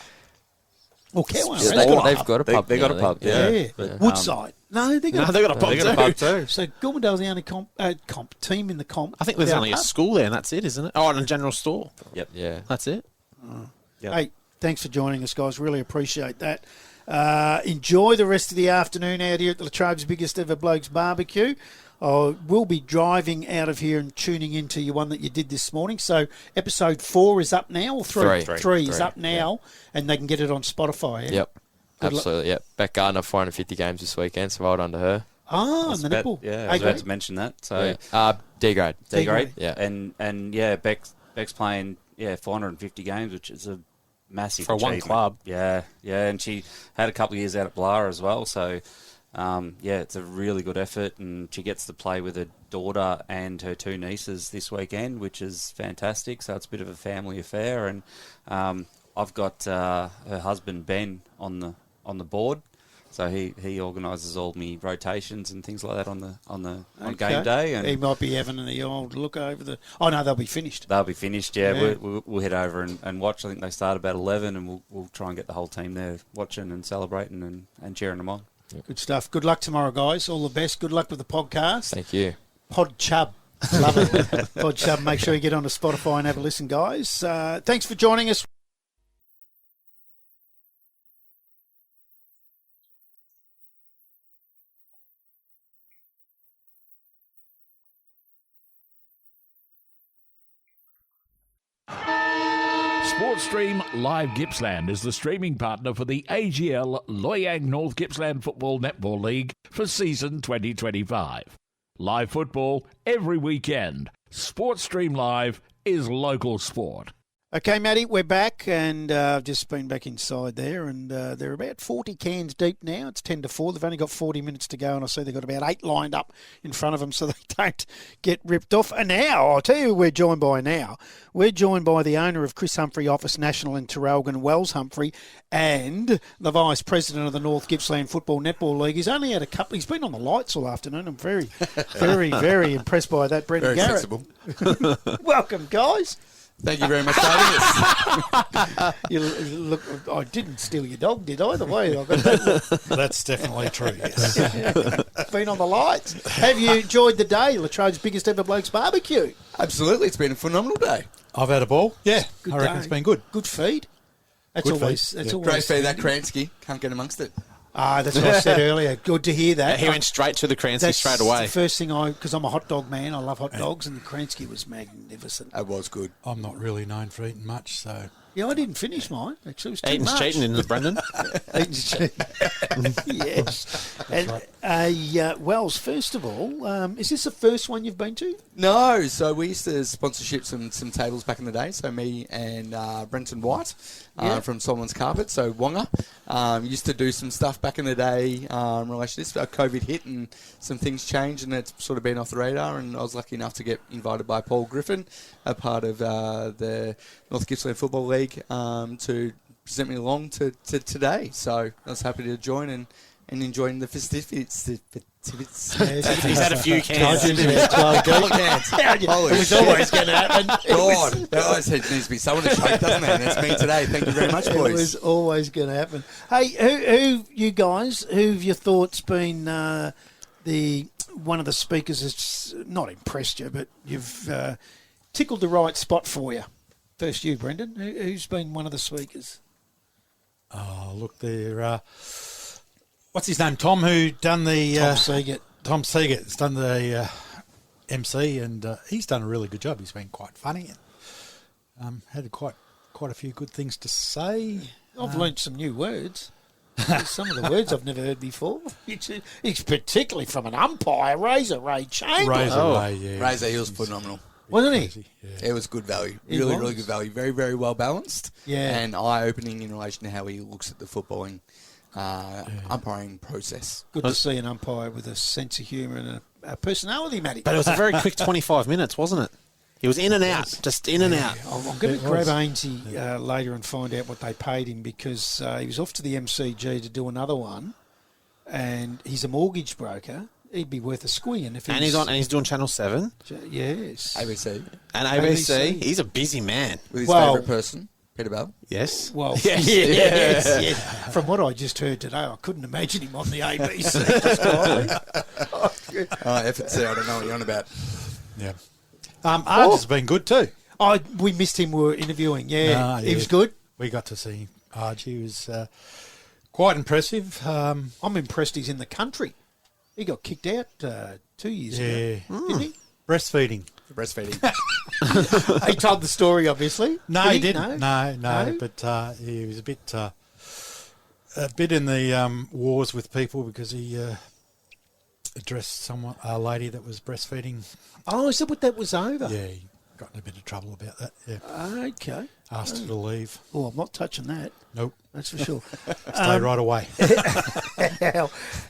S1: Or Cower.
S5: Yeah,
S1: right?
S5: they've got a pub.
S6: They got a
S5: now,
S6: pub,
S1: Yeah.
S5: But,
S1: Woodside. No, they got
S2: No, they got a pub
S6: They got a pub too.
S1: So Gormandale's the only comp team in the comp.
S2: I think there's
S1: without
S2: only a
S1: pub.
S2: school there, and that's it, isn't it? Oh, and a general store.
S6: Yep.
S5: yeah.
S2: That's it.
S6: Yep.
S1: Hey, thanks for joining us, guys. Really appreciate that. Enjoy the rest of the afternoon out here at the Latrobe's biggest ever Blokes barbecue. We'll be driving out of here and tuning into your one that you did this morning. So episode 4 is up now, or 3?
S5: Three.
S1: 3 is
S5: Three,
S1: up now, and they can get it on Spotify. Yeah?
S5: Yep.
S1: Good luck.
S5: Absolutely, yep. Beck Gardner, 450 games this weekend, so well done to her.
S1: Ah, and the nipple.
S6: Yeah, I
S1: A
S6: was about
S1: grade?
S6: to mention that. So
S5: D grade.
S6: D grade.
S5: Yeah.
S6: And yeah, Beck's playing 450 games, which is a massive
S2: For one
S6: achievement.
S2: club.
S6: Yeah, and she had a couple of years out at Blar as well. So it's a really good effort, and she gets to play with her daughter and her 2 nieces this weekend, which is fantastic. So it's a bit of a family affair, and I've got her husband Ben on the board. So he organises all me rotations and things like that on
S1: Okay.
S6: game day, and
S1: He might be having the old look over the... Oh, no, they'll be finished.
S6: they'll be finished. Yeah,
S1: Yeah.
S6: We'll head over and watch. I think they start about 11, and we'll try and get the whole team there watching and celebrating and cheering them on.
S1: Good stuff. Good luck tomorrow, guys. All the best. Good luck with the podcast.
S5: Thank you.
S1: Pod Chub. Love it. Pod Chub. Make sure you get onto Spotify and have a listen, guys. Thanks for joining us.
S4: Sportstream Live Gippsland is the streaming partner for the AGL Loyang North Gippsland Football Netball League for season 2025. Live football every weekend. Sportstream Live is local sport.
S1: Okay, Matty, we're back, and I've just been back inside there, and they're about 40 cans deep now. It's 10 to 4. They've only got 40 minutes to go, and I see they've got about 8 lined up in front of them so they don't get ripped off. And now, I'll tell you who we're joined by now. We're joined by the owner of Chris Humphrey Office National in Terralgan, Wells Humphrey, and the Vice President of the North Gippsland Football Netball League. He's only had a couple. He's been on the lights all afternoon. I'm very, very, very impressed by that, Brendan
S3: Very
S1: Garrett.
S3: sensible.
S1: Welcome, guys.
S3: Thank you very much for having us.
S1: You look, I didn't steal your dog, did I? The way I got that look.
S7: That's definitely true, yes.
S1: Been on the lights. Have you enjoyed the day? Latrobe's biggest ever Blokes barbecue.
S3: Absolutely, it's been a phenomenal day.
S7: I've had a ball. Yeah,
S1: Good
S7: I reckon
S1: day.
S7: it's been good.
S1: Good feed. That's
S7: Good
S1: always.
S7: feed,
S1: That's
S7: yeah.
S1: always.
S3: Great feed, that Kransky. Can't get amongst it.
S1: That's what I said earlier. Good to hear that.
S2: He went straight to the Kransky
S1: That's
S2: straight away.
S1: the first thing because I'm a hot dog man. I love hot dogs, and the Kransky was magnificent.
S3: It was good.
S7: I'm not really known for eating much, so...
S1: Yeah, I didn't finish mine. Actually, it was too
S2: Eating's
S1: much.
S2: cheating, isn't it, Brendan?
S1: Eating's cheating. Yes. And Wells, first of all, is this the first one you've been to?
S3: No, so we used to sponsorship some tables back in the day. So me and Brenton White
S1: Yeah.
S3: from Solomon's Carpet, so Wonga, used to do some stuff back in the day in relation to this. COVID hit and some things changed, and it's sort of been off the radar. And I was lucky enough to get invited by Paul Griffin, a part of the North Gippsland Football League, to present me along to today. So I was happy to join and enjoying the festivities.
S2: He's had a few cans.
S3: Couple cans. Holy
S1: It was
S3: shit.
S1: always going to happen.
S3: God, that always needs to be someone to choke, doesn't it? And it's me today. Thank you very much,
S1: It was
S3: boys.
S1: always going to happen. Hey, who you guys? Who've your thoughts been? The one of the speakers has not impressed you, but you've tickled the right spot for you. First, you, Brendan. Who's been one of the speakers?
S7: Oh, look there. What's his name? Tom, who done the...
S1: Tom Seagate.
S7: Tom Seagert's done the MC, and he's done a really good job. He's been quite funny and had quite a few good things to say.
S1: I've learnt some new words. Some of the words I've never heard before. It's particularly from an umpire, Razor Ray Chamberlain.
S7: Razor Ray, yeah.
S3: Razor, he was phenomenal.
S1: Wasn't he?
S7: Yeah.
S3: It was good value.
S1: He
S3: Really,
S1: was.
S3: really good value. Very, very well balanced.
S1: Yeah.
S3: And eye-opening in relation to how he looks at the footballing umpiring process.
S1: Good to see an umpire with a sense of humour and a personality, Matty.
S2: But it was a very quick 25 minutes, wasn't it? He was in and out, just in and out.
S1: I'm going
S7: It
S1: to grab
S7: was.
S1: Ainsey later and find out what they paid him because he was off to the MCG to do another one, and he's a mortgage broker. He'd be worth a squillion if
S2: And he's doing Channel 7
S1: Yes.
S3: ABC
S2: and
S1: ABC.
S2: ABC. He's a busy man.
S3: with his
S1: Well-
S3: favourite person, Peter Bell.
S2: Yes.
S1: Well,
S2: Yes.
S1: yes. From what I just heard today, I couldn't imagine him on the ABC.
S3: FNC, I don't know what you're on about.
S7: Yeah. Arj has been good too.
S1: We missed him. We were interviewing. Yeah, he
S7: yeah.
S1: was good.
S7: We got to see Arj. He was quite impressive.
S1: I'm impressed he's in the country. He got kicked out 2 years ago, didn't he?
S7: Breastfeeding.
S3: Breastfeeding.
S1: He told the story, obviously.
S7: No,
S1: Did
S7: he didn't. No,
S1: No?
S7: but he was a bit in the wars with people because he addressed a lady that was breastfeeding.
S1: Oh, is that what that was over?
S7: Yeah, he got in a bit of trouble about that. Yeah,
S1: Okay.
S7: asked her to leave.
S1: Oh, I'm not touching that.
S7: Nope,
S1: That's for sure.
S7: stay right away.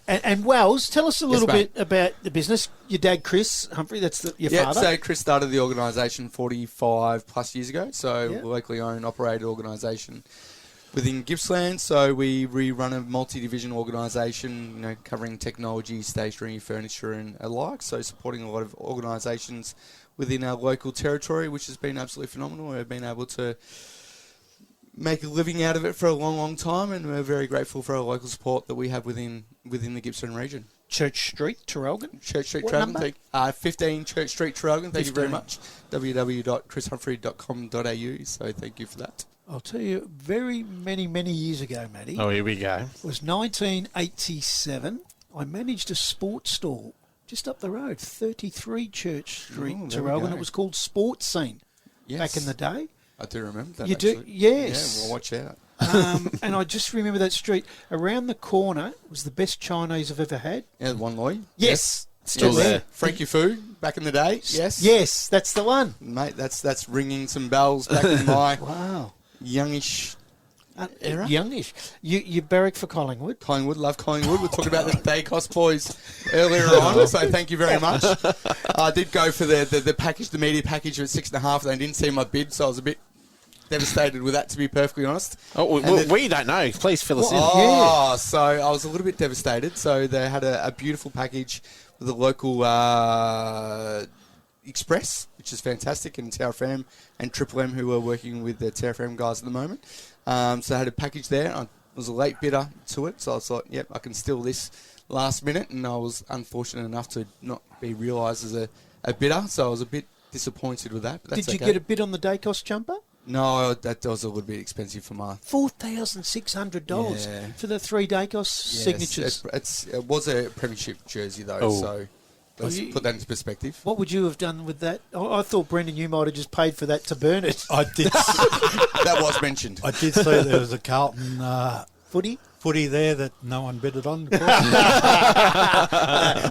S1: and Wells, tell us a little
S3: mate.
S1: bit about the business. Your dad, Chris Humphrey, that's your
S3: Yeah,
S1: father.
S3: so Chris started the organisation 45 plus years ago. So
S1: Yeah.
S3: locally owned, operated organisation. within Gippsland. So we run a multi-division organisation, covering technology, stationery, furniture and alike. So supporting a lot of organisations within our local territory, which has been absolutely phenomenal. We've been able to make a living out of it for a long, long time, and we're very grateful for our local support that we have within the Gippsland region.
S1: Church Street, Traralgon.
S3: Church Street,
S1: What
S3: Traralgon.
S1: number?
S3: 15 Church Street, Traralgon. Thank you very
S1: 15.
S3: much. www.chrishumphrey.com.au. So thank you for that.
S1: I'll tell you, very many years ago, Matty,
S2: Oh, here we go.
S1: it was 1987. I managed a sports stall just up the road, 33 Church Street,
S3: Oh, there we
S1: Traralgon.
S3: go.
S1: It was called Sports Scene
S3: Yes.
S1: back in the day.
S3: I do remember that.
S1: You do?
S3: actually.
S1: Yes.
S3: Yeah, well, watch out.
S1: And I just remember that street. Around the corner was the best Chinese I've ever had.
S3: Yeah, one Loy.
S1: Yes.
S2: Still
S1: Yes.
S2: there.
S3: Frankie Fu, back in the day. Yes.
S1: Yes, that's the one.
S3: Mate, that's ringing some bells back in my
S1: Wow.
S3: youngish era.
S1: Youngish. You barrack for Collingwood.
S3: Collingwood, love Collingwood. We're talking about the Dacos boys earlier on, so thank you very much. I did go for the package, the media package at 6.5. They didn't see my bid, so I was a bit devastated with that, to be perfectly honest.
S2: Oh, we don't know. Please fill us in.
S3: Oh, so I was a little bit devastated. So they had a beautiful package with the local Express, which is fantastic, and TRFM and Triple M, who are working with the TRFM guys at the moment. So I had a package there. I was a late bidder to it, so I thought, yep, I can steal this last minute, and I was unfortunate enough to not be realised as a bidder, so I was a bit disappointed with that. But that's
S1: Did you
S3: okay.
S1: get a bid on the Dacos jumper?
S3: No, that was a little bit expensive for my...
S1: $4,600
S3: Yeah.
S1: for the 3 Dacos signatures.
S3: It was a premiership jersey, though,
S2: Oh.
S3: so let's put that into perspective.
S1: What would you have done with that? I thought, Brendan, you might have just paid for that to burn it.
S7: I did.
S3: That was mentioned.
S7: I did see there was a Carlton
S1: Footy?
S7: there that no one bidded on. Of course.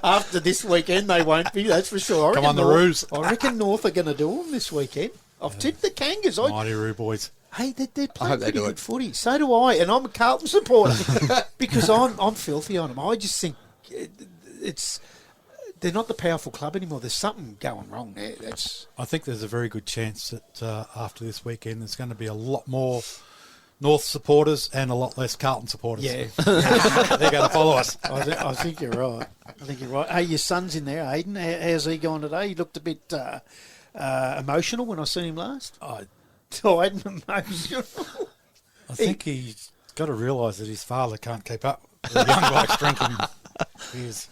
S1: After this weekend, they won't be, that's for sure.
S7: Come on, the Roos.
S1: I reckon North are going to do them this weekend. I've tipped the Kangas.
S7: Mighty Roo boys.
S1: Hey, they're
S3: I
S1: playing
S3: hope they
S1: pretty
S3: do
S1: good
S3: it.
S1: footy. So do I, and I'm a Carlton supporter because I'm filthy on them. I just think they're not the powerful club anymore. There's something going wrong there.
S7: I think there's a very good chance that after this weekend there's going to be a lot more North supporters and a lot less Carlton supporters.
S1: Yeah.
S7: They're going to follow us.
S1: I think you're right. Hey, your son's in there, Aiden. How's he going today? He looked a bit emotional when I seen him last. Aiden emotional.
S7: I think he's got to realise that his father can't keep up with the young blokes drinking beers.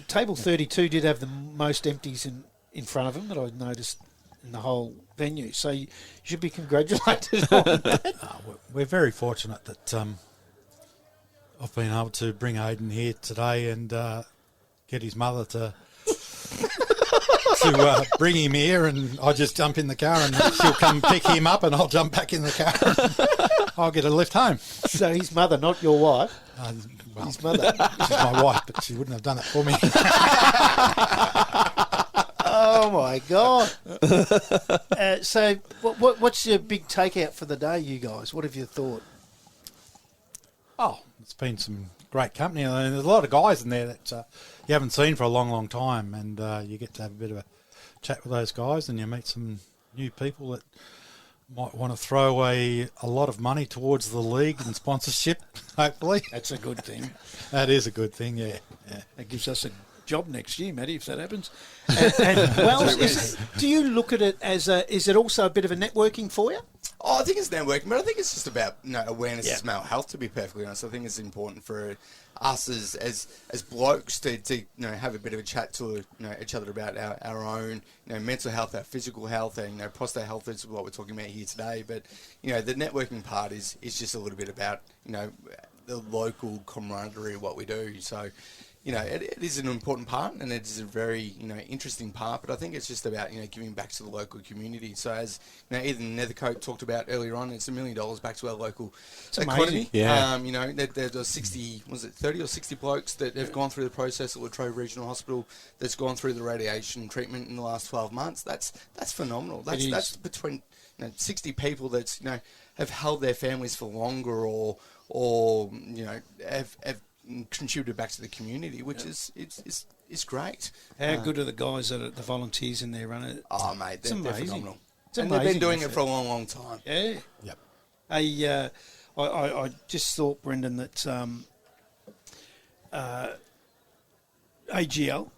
S1: Table 32 did have the most empties in front of him that I noticed in the whole venue. So you should be congratulated on that.
S7: We're very fortunate that I've been able to bring Aiden here today and get his mother to bring him here, and I just jump in the car and she'll come pick him up and I'll jump back in the car and I'll get a lift home.
S1: So his mother, not your wife.
S7: Well,
S1: His mother.
S7: she's my wife, but she wouldn't have done it for me.
S1: Oh my God! So, what's your big takeout for the day, you guys? What have you thought?
S7: Oh, it's been some great company. I mean, there's a lot of guys in there that you haven't seen for a long time, and you get to have a bit of a chat with those guys, and you meet some new people that might want to throw away a lot of money towards the league and sponsorship, hopefully.
S1: That's a good thing.
S7: That is a good thing, yeah.
S1: That gives us a job next year, Matty, if that happens. And Wells, do you look at it as is it also a bit of a networking for you?
S3: Oh, I think it's networking, but I think it's just about awareness of mental health. To be perfectly honest, I think it's important for us as blokes to have a bit of a chat to each other about our own mental health, our physical health, and prostate health is what we're talking about here today. But the networking part is just a little bit about the local camaraderie, what we do. So. It is an important part, and it is a very, interesting part, but I think it's just about, giving back to the local community. So as, Ethan Nethercote talked about earlier on, it's $1 million back to our local economy.
S2: Yeah.
S3: There's 60, was it 30 or 60 blokes that have gone through the process at Latrobe Regional Hospital that's gone through the radiation treatment in the llast 12 months. That's phenomenal. That's between 60 people that's, have held their families for longer or have contributed back to the community, which is great.
S1: How good are the guys that are the volunteers in there running?
S3: Oh, mate, they're phenomenal.
S1: It's
S3: And
S1: amazing.
S3: they've been doing it for a long, long time.
S1: Yeah.
S7: Yep.
S1: I just thought, Brendan, that AGL,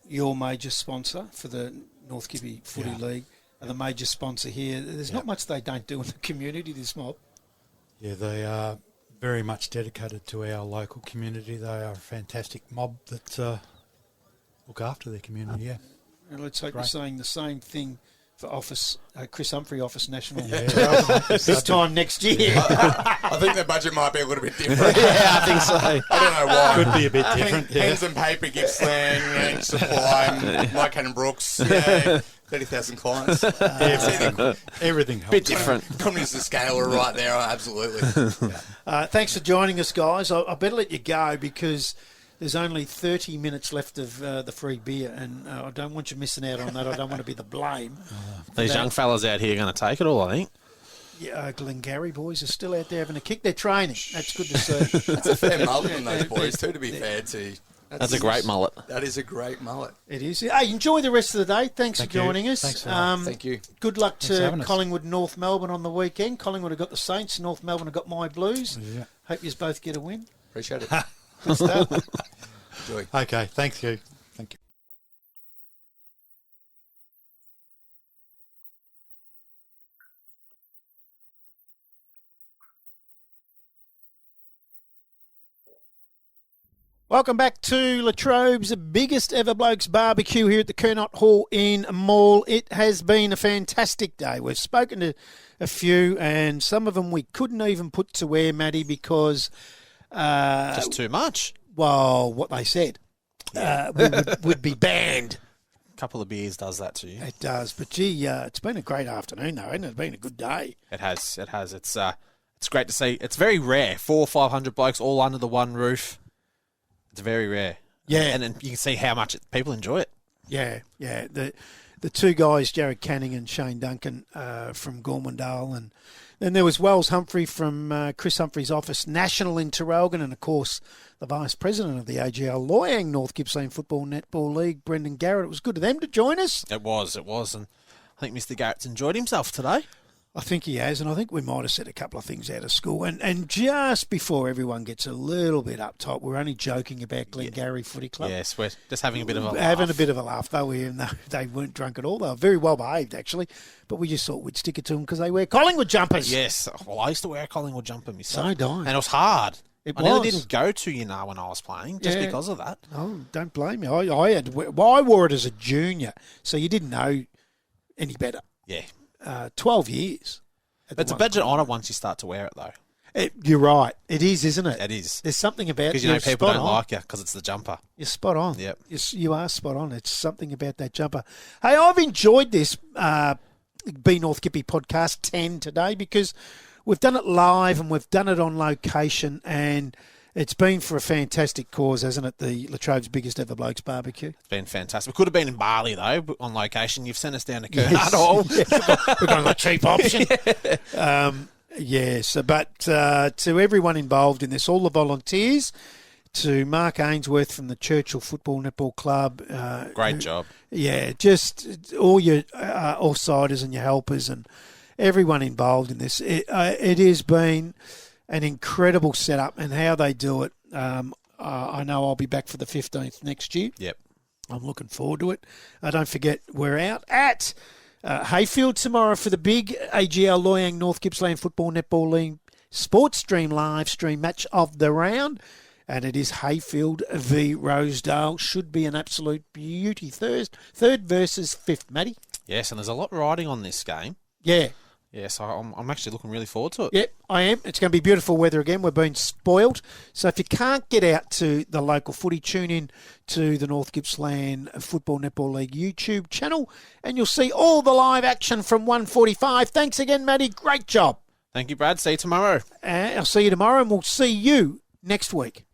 S1: your major sponsor for the North Gippy Footy League, are the major sponsor here. There's not much they don't do in the community, this mob.
S7: Yeah, they are very much dedicated to our local community. They are a fantastic mob that look after their community, yeah.
S1: And let's hope you're saying the same thing for Office, Chris Humphrey Office National this time next year.
S3: I think the budget might be a little bit different.
S2: I think so.
S3: I don't know why.
S7: Could be a bit different.
S3: Pens and paper, Gippsland, supply, Mike Cannon Brooks, 30,000 clients.
S7: Everything helps.
S2: Bit different.
S3: Economies of scale are right there, absolutely.
S1: Thanks for joining us, guys. I better let you go because there's only 30 minutes left of the free beer, and I don't want you missing out on that. I don't want to be the blame.
S2: These young fellas out here are going to take it all, I think.
S1: Yeah, Glengarry boys are still out there having a kick. They're training. That's good to see.
S3: That's a fair mullet on those boys, too, to be fair to.
S2: That's a great mullet.
S3: That is a great mullet.
S1: It is. Hey, enjoy the rest of the day. Thanks for joining us.
S7: Thanks
S3: Thank you.
S1: Good luck
S7: Thanks for
S1: to
S7: having us.
S1: Collingwood, North Melbourne on the weekend. Collingwood have got the Saints. North Melbourne have got my Blues.
S7: Yeah.
S1: Hope you both get a win.
S3: Appreciate it.
S1: Good stuff.
S3: Enjoy.
S7: Okay, thank you. Thank you.
S1: Welcome back to Latrobe's biggest ever Blokes barbecue here at the Kernot Hall in Mall. It has been a fantastic day. We've spoken to a few, and some of them we couldn't even put to air, Matty, because
S2: Just too much.
S1: well, what they said would be banned.
S2: A couple of beers does that to you.
S1: It does, but gee, it's been a great afternoon, though, hasn't it? It's been a good day.
S2: It has. It has. It's great to see. It's very rare. 400 or 500 blokes all under the one roof. It's very rare.
S1: Yeah.
S2: And then you can see how much people enjoy it.
S1: Yeah. The two guys, Jared Canning and Shane Duncan from Gormandale, and then there was Wells Humphrey from Chris Humphrey's office, National in Terrelgan, and of course the Vice President of the AGL Loyang North Gippsland Football Netball League, Brendan Garrett. It was good of them to join us.
S2: It was, and I think Mr. Garrett's enjoyed himself today.
S1: I think he has, and I think we might have said a couple of things out of school. And just before everyone gets a little bit uptight, we're only joking about Glengarry Footy Club.
S2: Yes, we're just having a bit of a laugh.
S1: Having a bit of a laugh, though, even though they weren't drunk at all. They were very well behaved, actually. But we just thought we'd stick it to them because they wear Collingwood jumpers.
S2: Yes. Well, I used to wear a Collingwood jumper myself.
S1: So did I.
S2: And it was hard.
S1: It
S2: I nearly
S1: was.
S2: didn't go to, when I was playing, just
S1: Yeah.
S2: because of that.
S1: Oh, don't blame me. I wore it as a junior, so you didn't know any better.
S2: Yeah.
S1: 12 years.
S2: But it's a badge of honour once you start to wear it, though.
S1: You're right. It is, isn't it?
S2: It is.
S1: There's something about it.
S2: Because, people don't like you because it's the jumper.
S1: You're spot on.
S2: Yep.
S1: You are spot on. It's something about that jumper. Hey, I've enjoyed this Be North Gippy podcast 10 today because we've done it live and we've done it on location, and it's been for a fantastic cause, hasn't it? The Latrobe's biggest ever Blokes barbecue.
S2: It's been fantastic. We could have been in Bali, though, on location. You've sent us down to Kernot Hall.
S1: We've got a cheap option. Yes, but to everyone involved in this, all the volunteers, to Mark Ainsworth from the Churchill Football Netball Club.
S2: Great job.
S1: Yeah, just all your offsiders and your helpers and everyone involved in this. It has been an incredible setup, and how they do it. I know I'll be back for the 15th next year.
S2: Yep.
S1: I'm looking forward to it. Don't forget, we're out at Hayfield tomorrow for the big AGL Loyang North Gippsland Football Netball League Sports Stream live stream match of the round. And it is Hayfield v Rosedale. Should be an absolute beauty. Third versus fifth, Matty.
S2: Yes, and there's a lot riding on this game.
S1: Yeah.
S2: Yes, I'm actually looking really forward to it.
S1: Yep, I am. It's going to be beautiful weather again. We're being spoiled. So if you can't get out to the local footy, tune in to the North Gippsland Football Netball League YouTube channel, and you'll see all the live action from 1:45. Thanks again, Matty. Great job.
S2: Thank you, Brad. See you tomorrow.
S1: I'll see you tomorrow, and we'll see you next week.